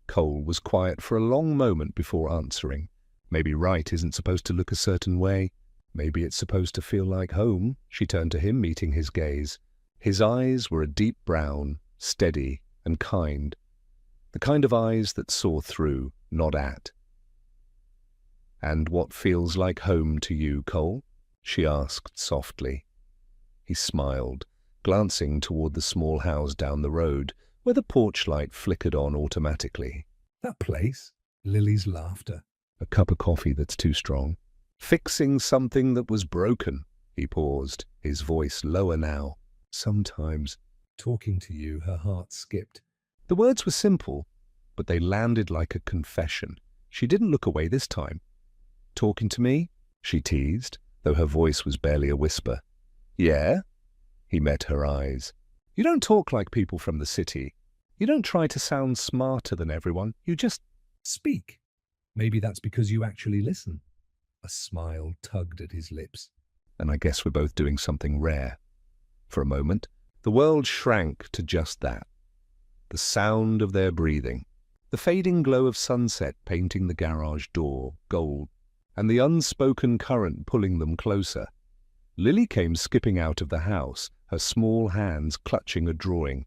Speaker 1: Cole was quiet for a long moment before answering. Maybe right isn't supposed to look a certain way. Maybe it's supposed to feel like home. She turned to him, meeting his gaze. His eyes were a deep brown, steady and kind. The kind of eyes that saw through, not at. "And what feels like home to you, Cole?" she asked softly. He smiled, glancing toward the small house down the road, where the porch light flickered on automatically.
Speaker 2: "That place?" Lily's laughter.
Speaker 1: "A cup of coffee that's too strong." "Fixing something that was broken." He paused, his voice lower now. "Sometimes."
Speaker 2: "Talking to you," her heart skipped.
Speaker 1: The words were simple, but they landed like a confession. She didn't look away this time. "Talking to me?" she teased, though her voice was barely a whisper. "Yeah?" He met her eyes. "You don't talk like people from the city. You don't try to sound smarter than everyone. You just—"
Speaker 2: "Speak. Maybe that's because you actually listen." A smile tugged at his lips.
Speaker 1: "And I guess we're both doing something rare." For a moment, the world shrank to just that. The sound of their breathing, the fading glow of sunset painting the garage door gold, and the unspoken current pulling them closer. Lily came skipping out of the house, her small hands clutching a drawing.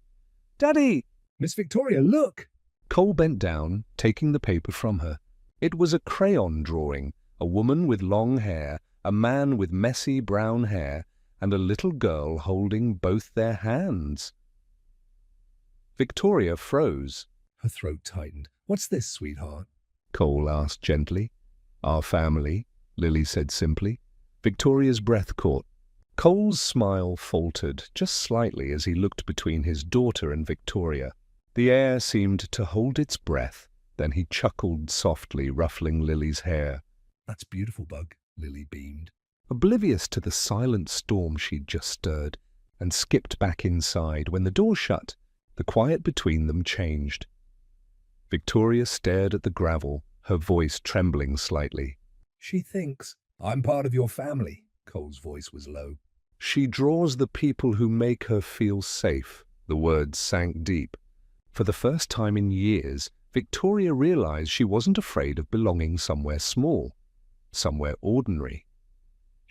Speaker 1: "Daddy!"
Speaker 2: "Miss Victoria, look!"
Speaker 1: Cole bent down, taking the paper from her. It was a crayon drawing, a woman with long hair, a man with messy brown hair, and a little girl holding both their hands. Victoria froze.
Speaker 2: Her throat tightened. "What's this, sweetheart?"
Speaker 1: Cole asked gently. "Our family," Lily said simply. Victoria's breath caught. Cole's smile faltered just slightly as he looked between his daughter and Victoria. The air seemed to hold its breath. Then he chuckled softly, ruffling Lily's hair.
Speaker 2: "That's beautiful, Bug," Lily beamed.
Speaker 1: Oblivious to the silent storm she'd just stirred, and skipped back inside. When the door shut, the quiet between them changed. Victoria stared at the gravel, her voice trembling slightly.
Speaker 2: "She thinks I'm part of your family." Cole's voice was low.
Speaker 1: "She draws the people who make her feel safe." The words sank deep. For the first time in years, Victoria realized she wasn't afraid of belonging somewhere small, somewhere ordinary.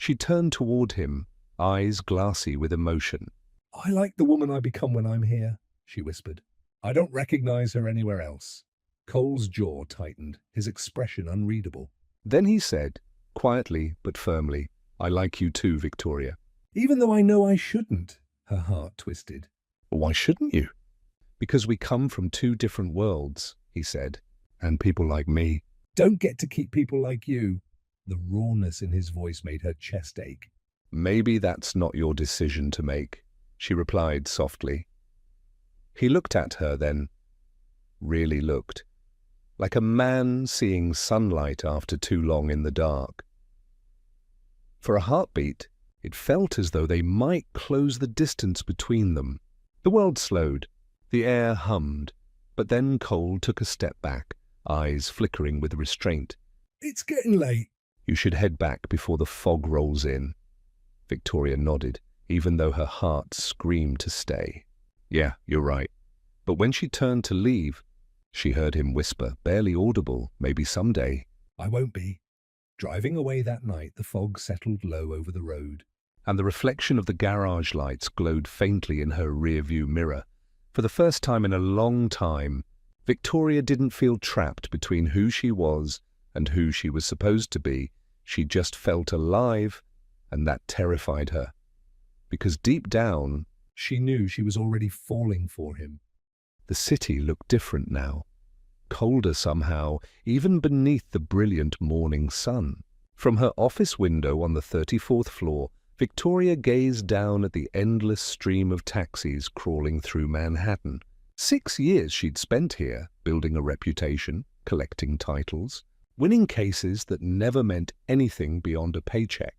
Speaker 1: She turned toward him, eyes glassy with emotion.
Speaker 2: "I like the woman I become when I'm here," she whispered. "I don't recognize her anywhere else." Cole's jaw tightened, his expression unreadable.
Speaker 1: Then he said, quietly but firmly, "I like you too, Victoria."
Speaker 2: "Even though I know I shouldn't," her heart twisted.
Speaker 1: "Why shouldn't you?" "Because we come from two different worlds," he said, "and people like me."
Speaker 2: "Don't get to keep people like you." The rawness in his voice made her chest ache.
Speaker 1: "Maybe that's not your decision to make," she replied softly. He looked at her then, really looked. like a man seeing sunlight after too long in the dark. For a heartbeat, it felt as though they might close the distance between them. The world slowed, the air hummed, but then Cole took a step back, eyes flickering with restraint.
Speaker 2: It's getting late.
Speaker 1: You should head back before the fog rolls in. Victoria nodded, even though her heart screamed to stay. Yeah, you're right. But when she turned to leave, she heard him whisper, barely audible, maybe someday.
Speaker 2: I won't be. Driving away that night, the fog settled low over the road,
Speaker 1: And the reflection of the garage lights glowed faintly in her rear-view mirror. For the first time in a long time, Victoria didn't feel trapped between who she was and who she was supposed to be. She just felt alive, and that terrified her. Because deep down,
Speaker 2: she knew she was already falling for him.
Speaker 1: the city looked different now. Colder somehow, even beneath the brilliant morning sun. From her office window on the 34th floor, Victoria gazed down at the endless stream of taxis crawling through Manhattan. 6 years she'd spent here, building a reputation, collecting titles, winning cases that never meant anything beyond a paycheck.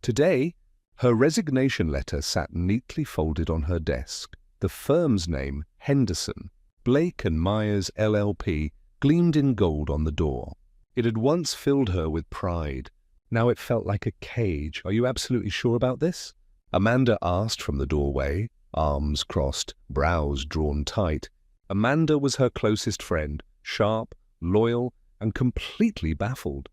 Speaker 1: Today, her resignation letter sat neatly folded on her desk. The firm's name, Henderson, Blake and Myers LLP, gleamed in gold on the door. It had once filled her with pride. Now it felt like a cage. Are you absolutely sure about this? Amanda asked from the doorway, arms crossed, brows drawn tight. Amanda was her closest friend, sharp, loyal, and completely baffled.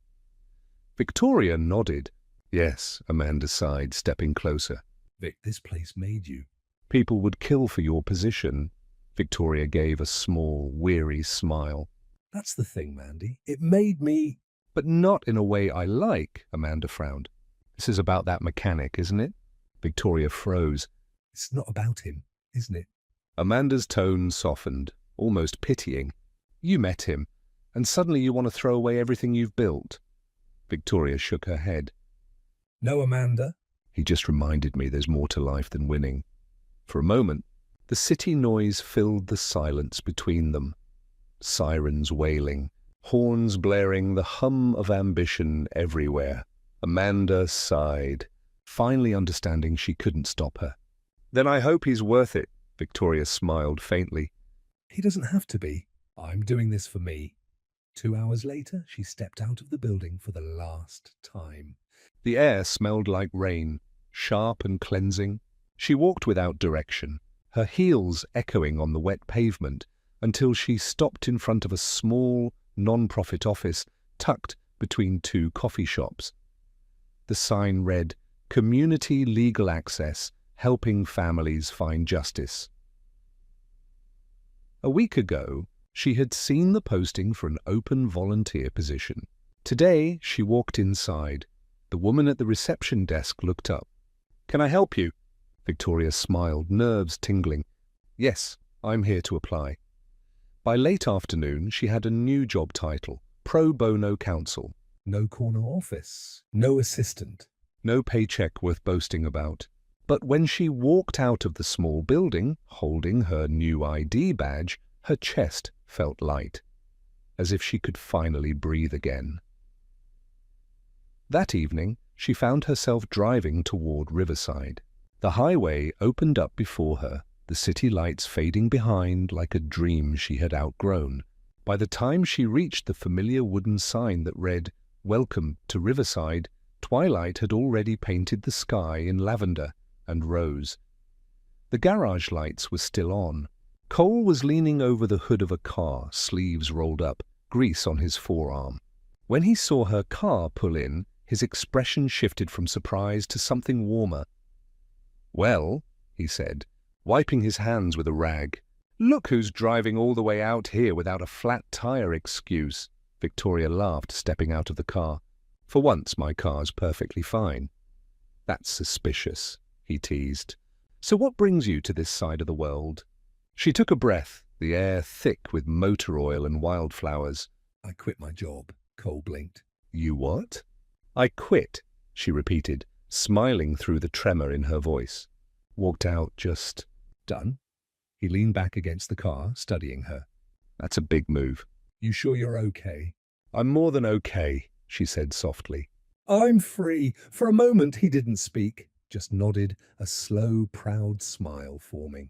Speaker 1: Victoria nodded. Yes, Amanda sighed, stepping closer.
Speaker 2: Vic, this place made you.
Speaker 1: People would kill for your position. Victoria gave a small, weary smile.
Speaker 2: That's the thing, Mandy. It made me.
Speaker 1: But not in a way I like, Amanda frowned. This is about that mechanic, isn't it? Victoria froze.
Speaker 2: It's not about him, isn't it?
Speaker 1: Amanda's tone softened, almost pitying. You met him, and suddenly you want to throw away everything you've built. Victoria shook her head.
Speaker 2: No, Amanda.
Speaker 1: He just reminded me there's more to life than winning. For a moment, the city noise filled the silence between them. Sirens wailing, horns blaring, the hum of ambition everywhere. Amanda sighed, finally understanding she couldn't stop her. Then I hope he's worth it, Victoria smiled faintly.
Speaker 2: He doesn't have to be. I'm doing this for me. 2 hours later, she stepped out of the building for the last time.
Speaker 1: The air smelled like rain, sharp and cleansing. She walked without direction, her heels echoing on the wet pavement, until she stopped in front of a small, non-profit office tucked between 2 coffee shops. The sign read, Community Legal Access, Helping Families Find Justice. A week ago, she had seen the posting for an open volunteer position. Today, she walked inside. The woman at the reception desk looked up. Can I help you? Victoria smiled, nerves tingling. Yes, I'm here to apply. By late afternoon, she had a new job title, Pro Bono Counsel.
Speaker 2: No corner office, no assistant.
Speaker 1: No paycheck worth boasting about. But when she walked out of the small building, holding her new ID badge, her chest felt light, as if she could finally breathe again. That evening, she found herself driving toward Riverside. The highway opened up before her, the city lights fading behind like a dream she had outgrown. By the time she reached the familiar wooden sign that read, Welcome to Riverside, twilight had already painted the sky in lavender and rose. The garage lights were still on. Cole was leaning over the hood of a car, sleeves rolled up, grease on his forearm. When he saw her car pull in, his expression shifted from surprise to something warmer. Well, he said, wiping his hands with a rag. Look who's driving all the way out here without a flat tire excuse. Victoria laughed, stepping out of the car. For once, my car's perfectly fine. That's suspicious, he teased. So what brings you to this side of the world? She took a breath, the air thick with motor oil and wildflowers.
Speaker 2: I quit my job, Cole blinked.
Speaker 1: You what? I quit, she repeated, smiling through the tremor in her voice. Walked out just...
Speaker 2: Done? He leaned back against the car, studying her.
Speaker 1: That's a big move.
Speaker 2: You sure you're okay?
Speaker 1: I'm more than okay, she said softly.
Speaker 2: I'm free. For a moment he didn't speak, just nodded, a slow, proud smile forming.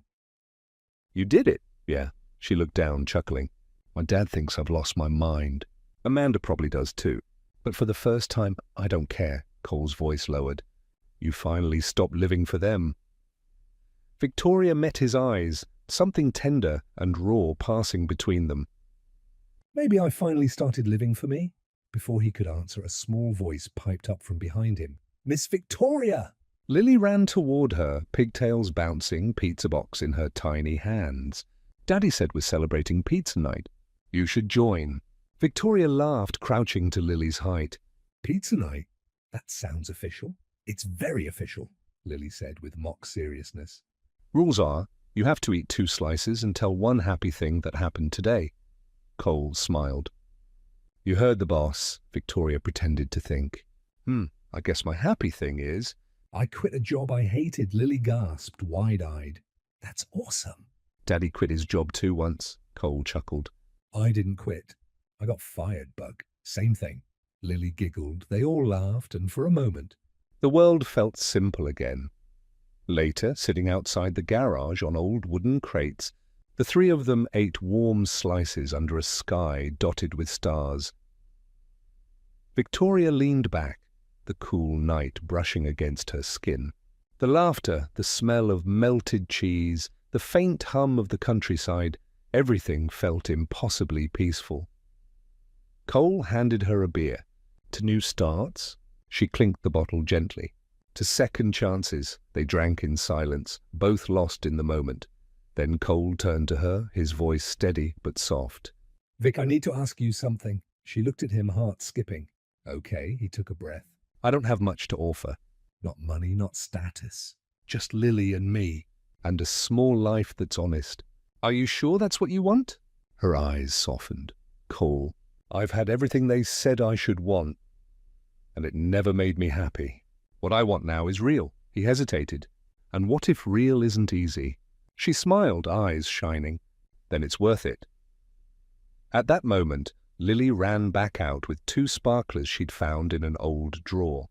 Speaker 1: You did it? Yeah. She looked down, chuckling. My dad thinks I've lost my mind. Amanda probably does too. But for the first time, I don't care, Cole's voice lowered. You finally stopped living for them. Victoria met his eyes, something tender and raw passing between them.
Speaker 2: Maybe I finally started living for me? Before he could answer, a small voice piped up from behind him. Miss Victoria!
Speaker 1: Lily ran toward her, pigtails bouncing, pizza box in her tiny hands. Daddy said we're celebrating pizza night. You should join. Victoria laughed, crouching to Lily's height.
Speaker 2: Pizza night? That sounds official. It's very official, Lily said with mock seriousness.
Speaker 1: Rules are, you have to eat 2 slices and tell one happy thing that happened today. Cole smiled. You heard the boss, Victoria pretended to think. I guess my happy thing is...
Speaker 2: I quit a job I hated, Lily gasped, wide-eyed. That's awesome.
Speaker 1: Daddy quit his job too once, Cole chuckled.
Speaker 2: I didn't quit. I got fired, Bug. Same thing. Lily giggled. They all laughed, and for a moment...
Speaker 1: The world felt simple again. Later, sitting outside the garage on old wooden crates, the 3 of them ate warm slices under a sky dotted with stars. Victoria leaned back, the cool night brushing against her skin. The laughter, the smell of melted cheese, the faint hum of the countryside, everything felt impossibly peaceful. Cole handed her a beer. To new starts, she clinked the bottle gently. To second chances, they drank in silence, both lost in the moment. Then Cole turned to her, his voice steady but soft.
Speaker 2: Vic, I need to ask you something. She looked at him, heart skipping. Okay, he took a breath.
Speaker 1: I don't have much to offer.
Speaker 2: Not money, not status.
Speaker 1: Just Lily and me, and a small life that's honest. Are you sure that's what you want? Her eyes softened. Cole, I've had everything they said I should want, and it never made me happy. What I want now is real. He hesitated. And what if real isn't easy? She smiled, eyes shining. Then it's worth it. At that moment, Lily ran back out with 2 sparklers she'd found in an old drawer.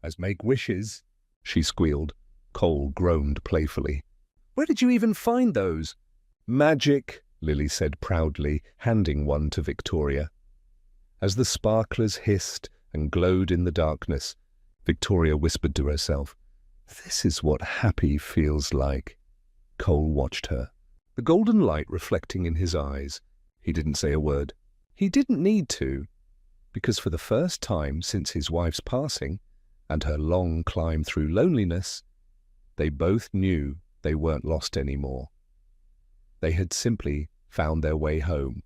Speaker 1: As make wishes, she squealed. Cole groaned playfully. Where did you even find those? Magic, Lily said proudly, handing one to Victoria. As the sparklers hissed and glowed in the darkness, Victoria whispered to herself, This is what happy feels like. Cole watched her, the golden light reflecting in his eyes. He didn't say a word. He didn't need to, because for the first time since his wife's passing and her long climb through loneliness, they both knew they weren't lost anymore. They had simply found their way home.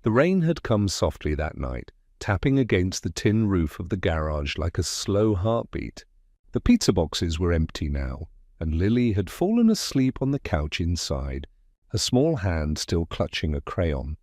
Speaker 1: The rain had come softly that night, tapping against the tin roof of the garage like a slow heartbeat. The pizza boxes were empty now, and Lily had fallen asleep on the couch inside, her small hand still clutching a crayon.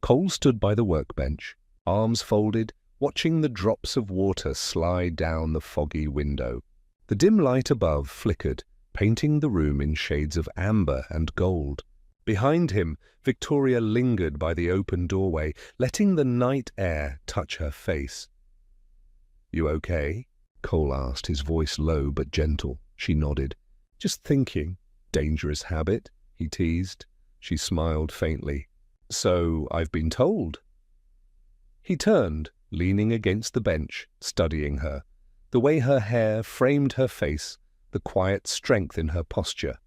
Speaker 1: Cole stood by the workbench, arms folded, watching the drops of water slide down the foggy window. The dim light above flickered, painting the room in shades of amber and gold. Behind him, Victoria lingered by the open doorway, letting the night air touch her face. You okay? Cole asked, his voice low but gentle. She nodded. Just thinking. Dangerous habit, he teased. She smiled faintly. So I've been told. He turned, leaning against the bench, studying her. The way her hair framed her face, the quiet strength in her posture.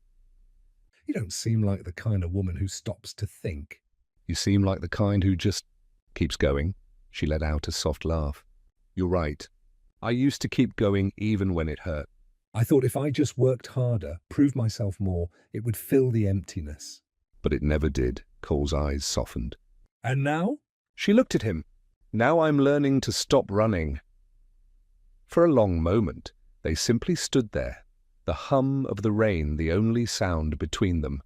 Speaker 2: You don't seem like the kind of woman who stops to think.
Speaker 1: You seem like the kind who just keeps going. She let out a soft laugh. You're right. I used to keep going even when it hurt.
Speaker 2: I thought if I just worked harder, proved myself more, it would fill the emptiness.
Speaker 1: But it never did. Cole's eyes softened.
Speaker 2: And now?
Speaker 1: She looked at him. Now I'm learning to stop running. For a long moment, they simply stood there, the hum of the rain the only sound between them.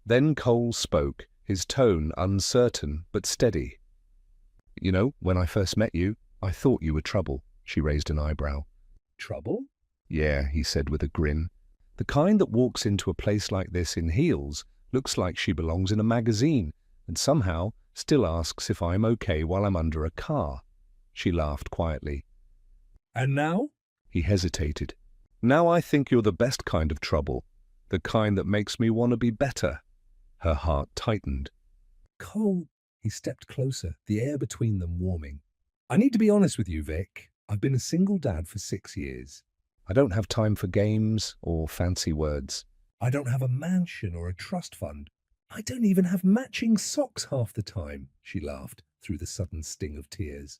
Speaker 1: Then Cole spoke, his tone uncertain but steady. You know, when I first met you, I thought you were trouble. She raised an eyebrow.
Speaker 2: Trouble?
Speaker 1: Yeah, he said with a grin. The kind that walks into a place like this in heels, looks like she belongs in a magazine, and somehow still asks if I'm okay while I'm under a car. She laughed quietly.
Speaker 2: And now?
Speaker 1: He hesitated. Now I think you're the best kind of trouble, the kind that makes me want to be better. Her heart tightened.
Speaker 2: Cole, he stepped closer, the air between them warming. I need to be honest with you, Vic. I've been a single dad for 6 years.
Speaker 1: I don't have time for games or fancy words.
Speaker 2: I don't have a mansion or a trust fund. I don't even have matching socks half the time, she laughed through the sudden sting of tears.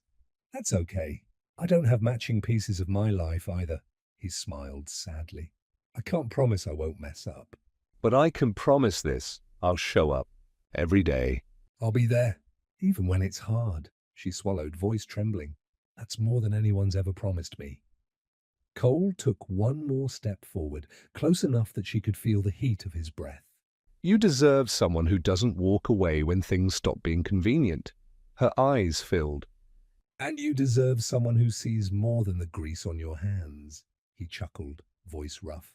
Speaker 2: That's okay. I don't have matching pieces of my life either, he smiled sadly. I can't promise I won't mess up.
Speaker 1: But I can promise this. I'll show up. Every day.
Speaker 2: I'll be there, even when it's hard, she swallowed, voice trembling. That's more than anyone's ever promised me. Cole took one more step forward, close enough that she could feel the heat of his breath.
Speaker 1: You deserve someone who doesn't walk away when things stop being convenient. Her eyes filled.
Speaker 2: And you deserve someone who sees more than the grease on your hands, he chuckled, voice rough.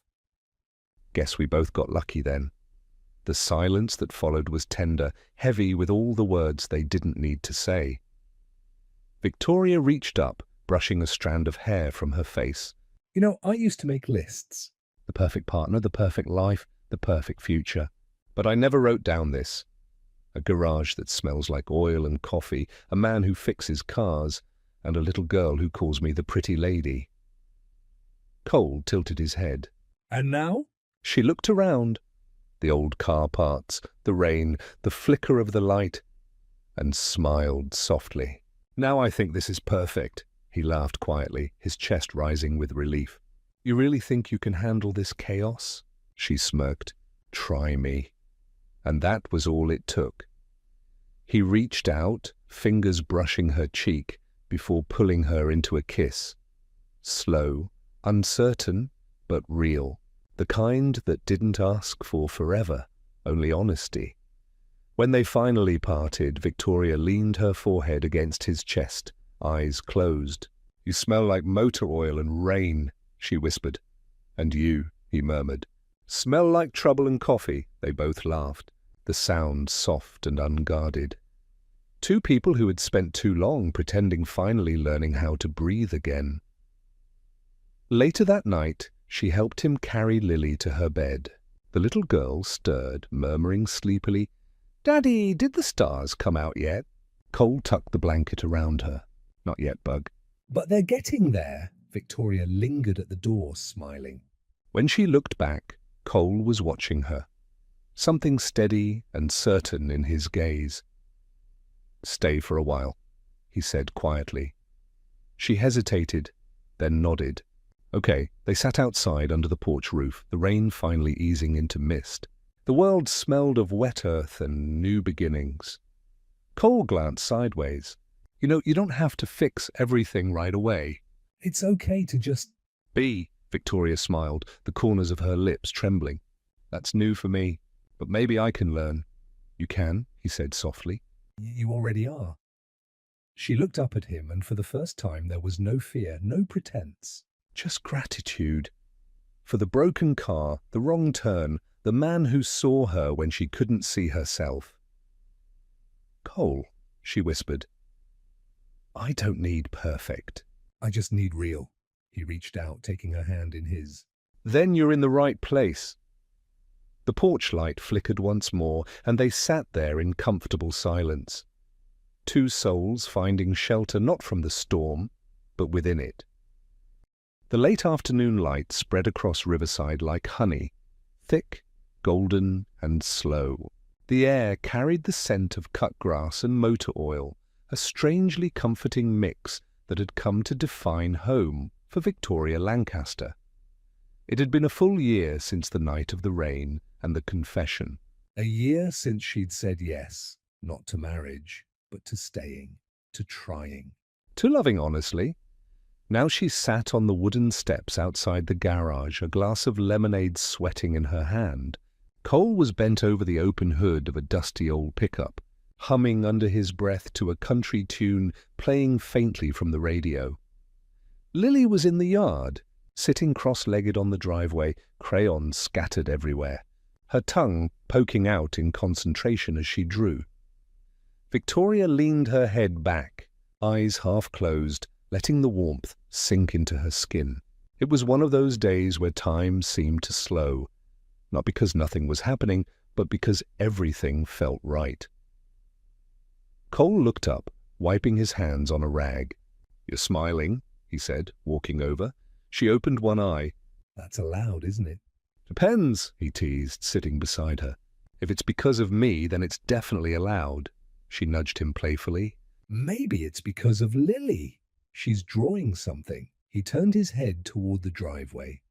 Speaker 1: Guess we both got lucky then. The silence that followed was tender, heavy with all the words they didn't need to say. Victoria reached up, brushing a strand of hair from her face.
Speaker 2: You know, I used to make lists.
Speaker 1: The perfect partner, the perfect life, the perfect future. But I never wrote down this. A garage that smells like oil and coffee, a man who fixes cars, and a little girl who calls me the pretty lady. Cole tilted his head.
Speaker 2: And now?
Speaker 1: She looked around. The old car parts, the rain, the flicker of the light, and smiled softly. Now I think this is perfect, he laughed quietly, his chest rising with relief. You really think you can handle this chaos? She smirked. Try me. And that was all it took. He reached out, fingers brushing her cheek, before pulling her into a kiss. Slow, uncertain, but real. The kind that didn't ask for forever, only honesty. When they finally parted, Victoria leaned her forehead against his chest, eyes closed. You smell like motor oil and rain, she whispered. And you, he murmured. Smell like trouble and coffee, they both laughed, the sound soft and unguarded. Two people who had spent too long pretending, finally learning how to breathe again. Later that night, she helped him carry Lily to her bed. The little girl stirred, murmuring sleepily, Daddy, did the stars come out yet? Cole tucked the blanket around her. Not yet, Bug.
Speaker 2: But they're getting there. Victoria lingered at the door, smiling.
Speaker 1: When she looked back, Cole was watching her. Something steady and certain in his gaze. Stay for a while, he said quietly. She hesitated, then nodded. Okay, they sat outside under the porch roof, the rain finally easing into mist. The world smelled of wet earth and new beginnings. Cole glanced sideways. You know, you don't have to fix everything right away.
Speaker 2: It's okay to just
Speaker 1: be, Victoria smiled, the corners of her lips trembling. That's new for me, but maybe I can learn. You can, he said softly.
Speaker 2: You already are. She looked up at him, and for the first time there was no fear, no pretense.
Speaker 1: Just gratitude. For the broken car, the wrong turn, the man who saw her when she couldn't see herself. Cole, she whispered. I don't need perfect.
Speaker 2: I just need real. He reached out, taking her hand in his.
Speaker 1: Then you're in the right place. The porch light flickered once more, and they sat there in comfortable silence. Two souls finding shelter not from the storm, but within it. The late afternoon light spread across Riverside like honey, thick, golden, and slow. The air carried the scent of cut grass and motor oil, a strangely comforting mix that had come to define home for Victoria Lancaster. It had been a full year since the night of the rain and the confession.
Speaker 2: A year since she'd said yes, not to marriage, but to staying, to trying.
Speaker 1: To loving honestly. Now she sat on the wooden steps outside the garage, a glass of lemonade sweating in her hand. Cole was bent over the open hood of a dusty old pickup, humming under his breath to a country tune playing faintly from the radio. Lily was in the yard, sitting cross-legged on the driveway, crayons scattered everywhere, her tongue poking out in concentration as she drew. Victoria leaned her head back, eyes half closed, letting the warmth sink into her skin. It was one of those days where time seemed to slow, not because nothing was happening, but because everything felt right. Cole looked up, wiping his hands on a rag. "You're smiling," he said, walking over. She opened one eye.
Speaker 2: "That's allowed, isn't it?"
Speaker 1: "Depends," he teased, sitting beside her. "If it's because of me, then it's definitely allowed." She nudged him playfully.
Speaker 2: "Maybe it's because of Lily. She's drawing something." He turned his head toward the driveway.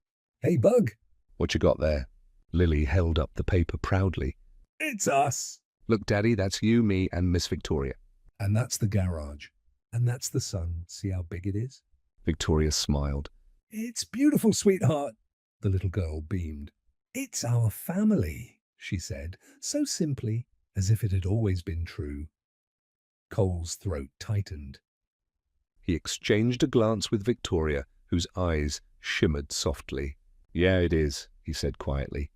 Speaker 2: "Hey, Bug."
Speaker 1: "What you got there?" Lily held up the paper proudly.
Speaker 2: "It's us."
Speaker 1: "Look, Daddy, that's you, me, and Miss Victoria."
Speaker 2: "And that's the garage. And that's the sun. See how big it is?"
Speaker 1: Victoria smiled.
Speaker 2: "It's beautiful, sweetheart." The little girl beamed. "It's our family," she said, so simply, as if it had always been true. Cole's throat tightened.
Speaker 1: He exchanged a glance with Victoria, whose eyes shimmered softly. "Yeah, it is," he said quietly.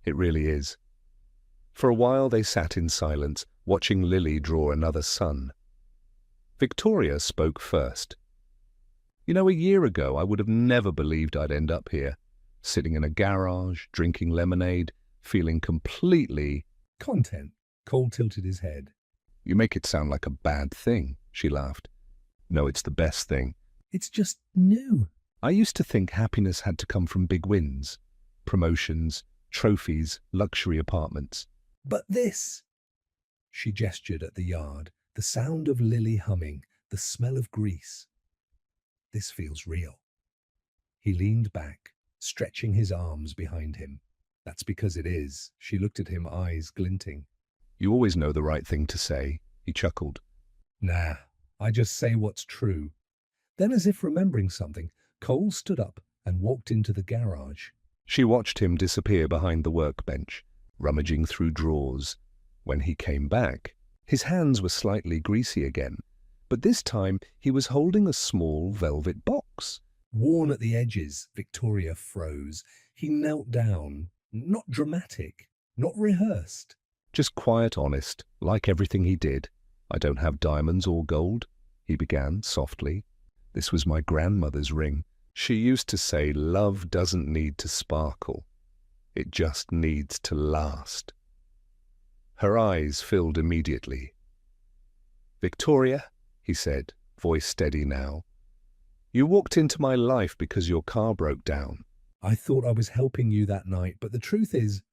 Speaker 1: "It really is." For a while they sat in silence, watching Lily draw another sun. Victoria spoke first. "You know, a year ago I would have never believed I'd end up here, sitting in a garage, drinking lemonade, feeling completely—"
Speaker 2: "Content." Cole tilted his head.
Speaker 1: "You make it sound like a bad thing," she laughed. "No, it's the best thing.
Speaker 2: "It's just new."
Speaker 1: I used to think happiness had to come from big wins, promotions, trophies, luxury apartments.
Speaker 2: "But this." She gestured at the yard, the sound of Lily humming, the smell of grease. "This feels real." He leaned back, stretching his arms behind him. "That's because it is." She looked at him, eyes glinting.
Speaker 1: "You always know the right thing to say," he chuckled.
Speaker 2: "Nah, I just say what's true." Then, as if remembering something, Cole stood up and walked into the garage.
Speaker 1: She watched him disappear behind the workbench, rummaging through drawers. When he came back, his hands were slightly greasy again, but this time he was holding a small velvet box.
Speaker 2: Worn at the edges, Victoria froze. He knelt down, not dramatic, not rehearsed.
Speaker 1: Just quiet, honest, like everything he did. "I don't have diamonds or gold," he began softly. "This was my grandmother's ring. She used to say love doesn't need to sparkle. It just needs to last." Her eyes filled immediately. "Victoria," he said, voice steady now, "you walked into my life because your car broke down."
Speaker 2: "I thought I was helping you that night, but the truth is,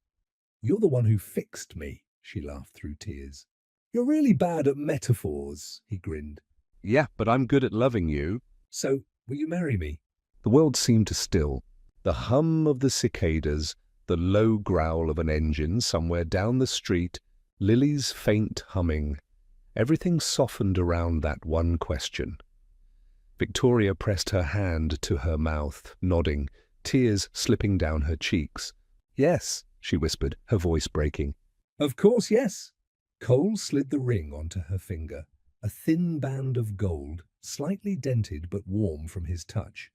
Speaker 2: you're the one who fixed me." She laughed through tears. "You're really bad at metaphors," he grinned.
Speaker 1: "Yeah, but I'm good at loving you."
Speaker 2: "So, will you marry me?"
Speaker 1: The world seemed to still. The hum of the cicadas, the low growl of an engine somewhere down the street, Lily's faint humming. Everything softened around that one question. Victoria pressed her hand to her mouth, nodding, tears slipping down her cheeks. "Yes," she whispered, her voice breaking.
Speaker 2: "Of course, yes." Cole slid the ring onto her finger, a thin band of gold, slightly dented but warm from his touch.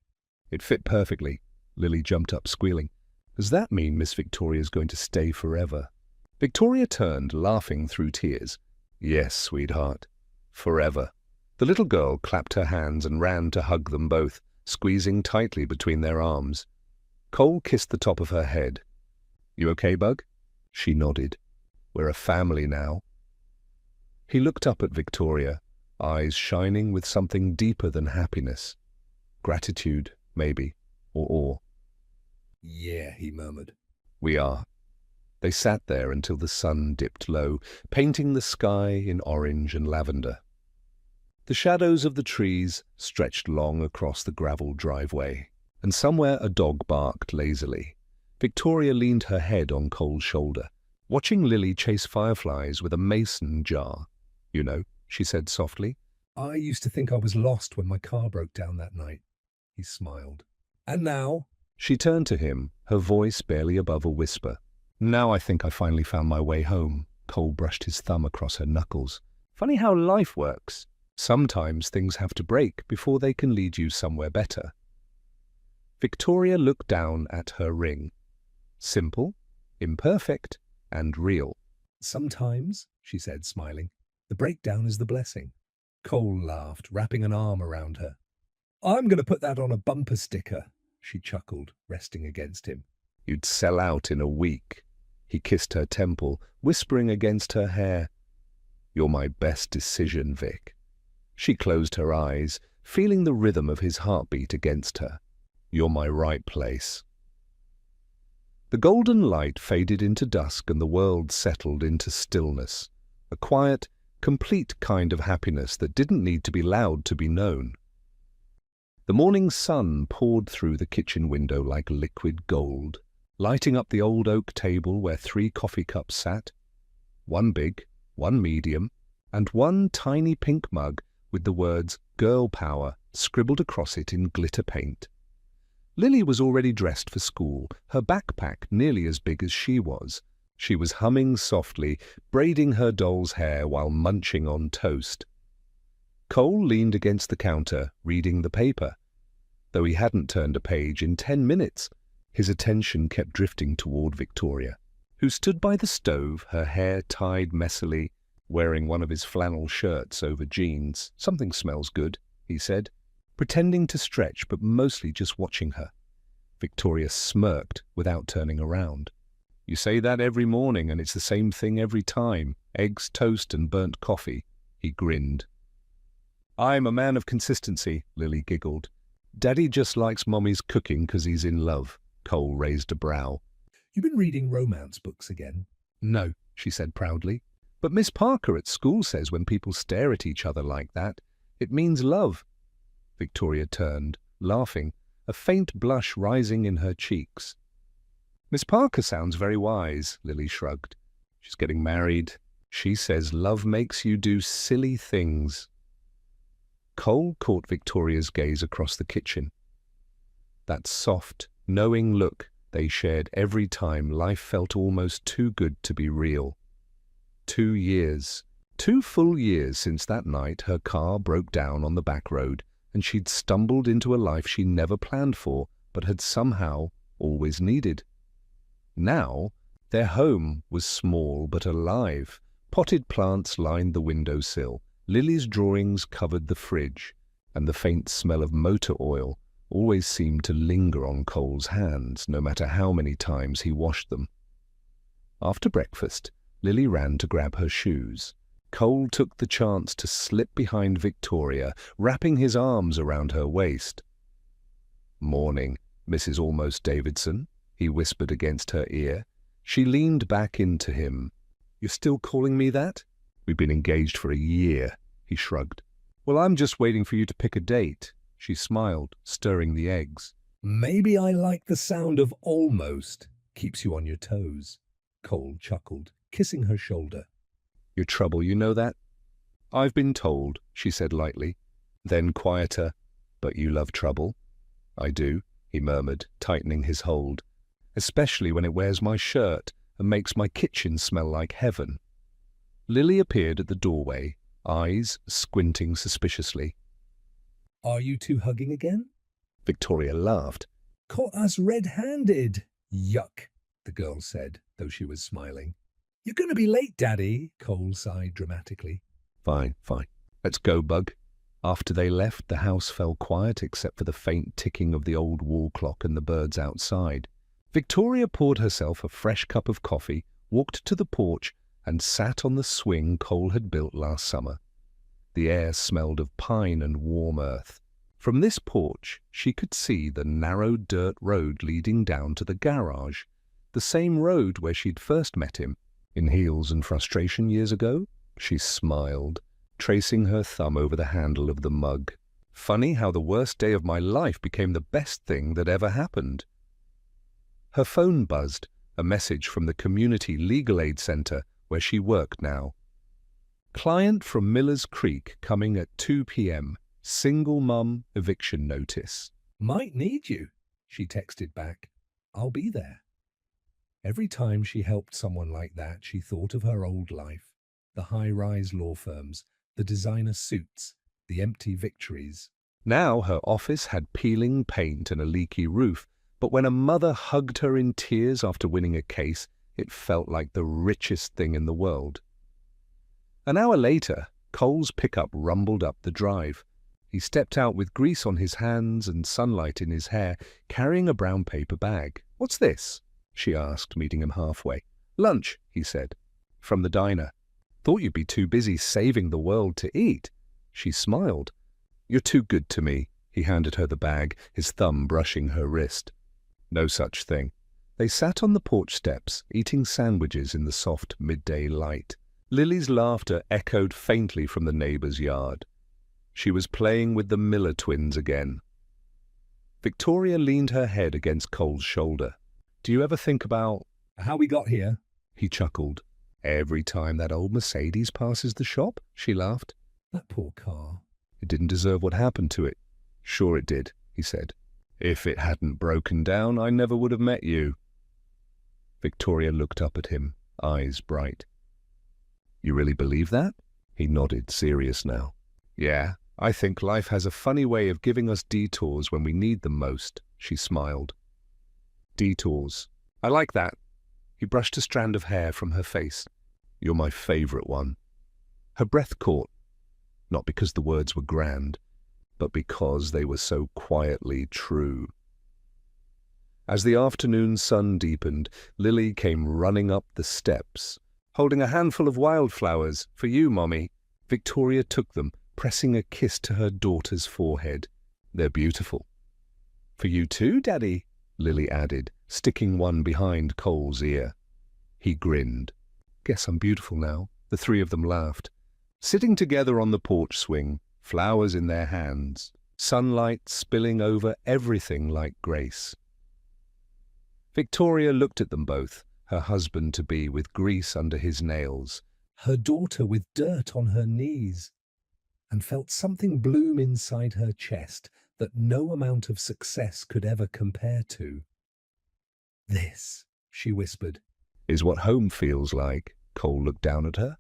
Speaker 1: It fit perfectly. Lily jumped up, squealing. "Does that mean Miss Victoria's going to stay forever?" Victoria turned, laughing through tears. "Yes, sweetheart. Forever." The little girl clapped her hands and ran to hug them both, squeezing tightly between their arms. Cole kissed the top of her head. "You okay, Bug?" She nodded. "We're a family now." He looked up at Victoria, eyes shining with something deeper than happiness. Gratitude, maybe, or awe.
Speaker 2: "Yeah," he murmured.
Speaker 1: "We are." They sat there until the sun dipped low, painting the sky in orange and lavender. The shadows of the trees stretched long across the gravel driveway, and somewhere a dog barked lazily. Victoria leaned her head on Cole's shoulder, watching Lily chase fireflies with a mason jar. "You know," she said softly.
Speaker 2: "I used to think I was lost when my car broke down that night." He smiled. "And now?"
Speaker 1: She turned to him, her voice barely above a whisper. "Now I think I finally found my way home." Cole brushed his thumb across her knuckles. "Funny how life works. Sometimes things have to break before they can lead you somewhere better." Victoria looked down at her ring. Simple, imperfect, and real.
Speaker 2: "Sometimes," she said, smiling. The breakdown is the blessing. Cole laughed, wrapping an arm around her. I'm going to put that on a bumper sticker, she chuckled, resting against him.
Speaker 1: You'd sell out in a week. He kissed her temple, whispering against her hair. You're my best decision, Vic. She closed her eyes, feeling the rhythm of his heartbeat against her. You're my right place. The golden light faded into dusk and the world settled into stillness, a quiet, complete kind of happiness that didn't need to be loud to be known. The morning sun poured through the kitchen window like liquid gold, lighting up the old oak table where 3 coffee cups sat, one big, one medium, and one tiny pink mug with the words "Girl Power" scribbled across it in glitter paint. Lily was already dressed for school, her backpack nearly as big as she was. She was humming softly, braiding her doll's hair while munching on toast. Cole leaned against the counter, reading the paper. Though he hadn't turned a page in 10 minutes, his attention kept drifting toward Victoria, who stood by the stove, her hair tied messily, wearing one of his flannel shirts over jeans. Something smells good, he said, pretending to stretch but mostly just watching her. Victoria smirked without turning around. You say that every morning and it's the same thing every time. Eggs, toast and burnt coffee. He grinned. I'm a man of consistency, Lily giggled. Daddy just likes Mommy's cooking 'cause he's in love. Cole raised a brow.
Speaker 2: You been reading romance books again?
Speaker 1: No, she said proudly. But Miss Parker at school says when people stare at each other like that, it means love. Victoria turned, laughing, a faint blush rising in her cheeks. Miss Parker sounds very wise, Lily shrugged. She's getting married. She says love makes you do silly things. Cole caught Victoria's gaze across the kitchen. That soft, knowing look they shared every time life felt almost too good to be real. 2 years. 2 full years since that night her car broke down on the back road and she'd stumbled into a life she never planned for but had somehow always needed. Now, their home was small but alive. Potted plants lined the windowsill, Lily's drawings covered the fridge, and the faint smell of motor oil always seemed to linger on Cole's hands, no matter how many times he washed them. After breakfast, Lily ran to grab her shoes. Cole took the chance to slip behind Victoria, wrapping his arms around her waist. Morning, Mrs. Almost Davidson, he whispered against her ear. She leaned back into him. You're still calling me that? We've been engaged for a year, he shrugged. Well, I'm just waiting for you to pick a date. She smiled, stirring the eggs.
Speaker 2: Maybe I like the sound of almost. Keeps you on your toes. Cole chuckled, kissing her shoulder.
Speaker 1: Your trouble, you know that? I've been told, she said lightly. Then quieter, but you love trouble? I do, he murmured, tightening his hold. Especially when it wears my shirt and makes my kitchen smell like heaven. Lily appeared at the doorway, eyes squinting suspiciously.
Speaker 2: Are you two hugging again?
Speaker 1: Victoria laughed.
Speaker 2: Caught us red-handed. Yuck, the girl said, though she was smiling. You're going to be late, Daddy, Cole sighed dramatically.
Speaker 1: Fine. Let's go, Bug. After they left, the house fell quiet except for the faint ticking of the old wall clock and the birds outside. Victoria poured herself a fresh cup of coffee, walked to the porch, and sat on the swing Cole had built last summer. The air smelled of pine and warm earth. From this porch, she could see the narrow dirt road leading down to the garage, the same road where she'd first met him. In heels and frustration years ago, she smiled, tracing her thumb over the handle of the mug. Funny how the worst day of my life became the best thing that ever happened. Her phone buzzed, a message from the Community Legal Aid Center where she worked now. Client from Miller's Creek coming at 2 p.m. Single mum eviction notice.
Speaker 2: Might need you, she texted back. I'll be there. Every time she helped someone like that, she thought of her old life, the high-rise law firms, the designer suits, the empty victories.
Speaker 1: Now her office had peeling paint and a leaky roof, but when a mother hugged her in tears after winning a case, it felt like the richest thing in the world. An hour later, Cole's pickup rumbled up the drive. He stepped out with grease on his hands and sunlight in his hair, carrying a brown paper bag. "What's this?" she asked, meeting him halfway. "Lunch," he said. "From the diner. Thought you'd be too busy saving the world to eat." She smiled. "You're too good to me." He handed her the bag, his thumb brushing her wrist. "No such thing." They sat on the porch steps, eating sandwiches in the soft midday light. Lily's laughter echoed faintly from the neighbor's yard. She was playing with the Miller twins again. Victoria leaned her head against Cole's shoulder. "Do you ever think about
Speaker 2: How we got here?
Speaker 1: He chuckled. "Every time that old Mercedes passes the shop," she laughed.
Speaker 2: That poor car.
Speaker 1: "It didn't deserve what happened to it." "Sure it did," he said. "If it hadn't broken down, I never would have met you." Victoria looked up at him, eyes bright. "You really believe that?" He nodded, serious now. "Yeah, I think life has a funny way of giving us detours when we need them most," she smiled. "Detours. I like that." He brushed a strand of hair from her face. "You're my favorite one." Her breath caught, not because the words were grand, but because they were so quietly true. As the afternoon sun deepened, Lily came running up the steps, holding a handful of wildflowers. "For you, Mommy." Victoria took them, pressing a kiss to her daughter's forehead. "They're beautiful." "For you too, Daddy," Lily added, sticking one behind Cole's ear. He grinned. "Guess I'm beautiful now." The three of them laughed. Sitting together on the porch swing, flowers in their hands, sunlight spilling over everything like grace. Victoria looked at them both, her husband-to-be with grease under his nails,
Speaker 2: Her daughter with dirt on her knees, and felt something bloom inside her chest that no amount of success could ever compare to. "This," she whispered.
Speaker 1: "Is what home feels like." Cole looked down at her.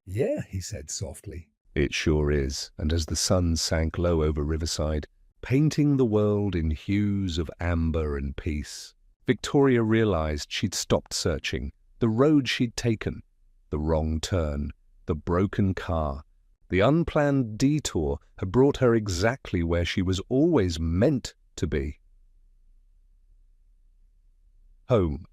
Speaker 2: "Yeah," he said softly.
Speaker 1: "It sure is." And as the sun sank low over Riverside, painting the world in hues of amber and peace, Victoria realized she'd stopped searching. The road she'd taken, the wrong turn, the broken car, the unplanned detour had brought her exactly where she was always meant to be. Home.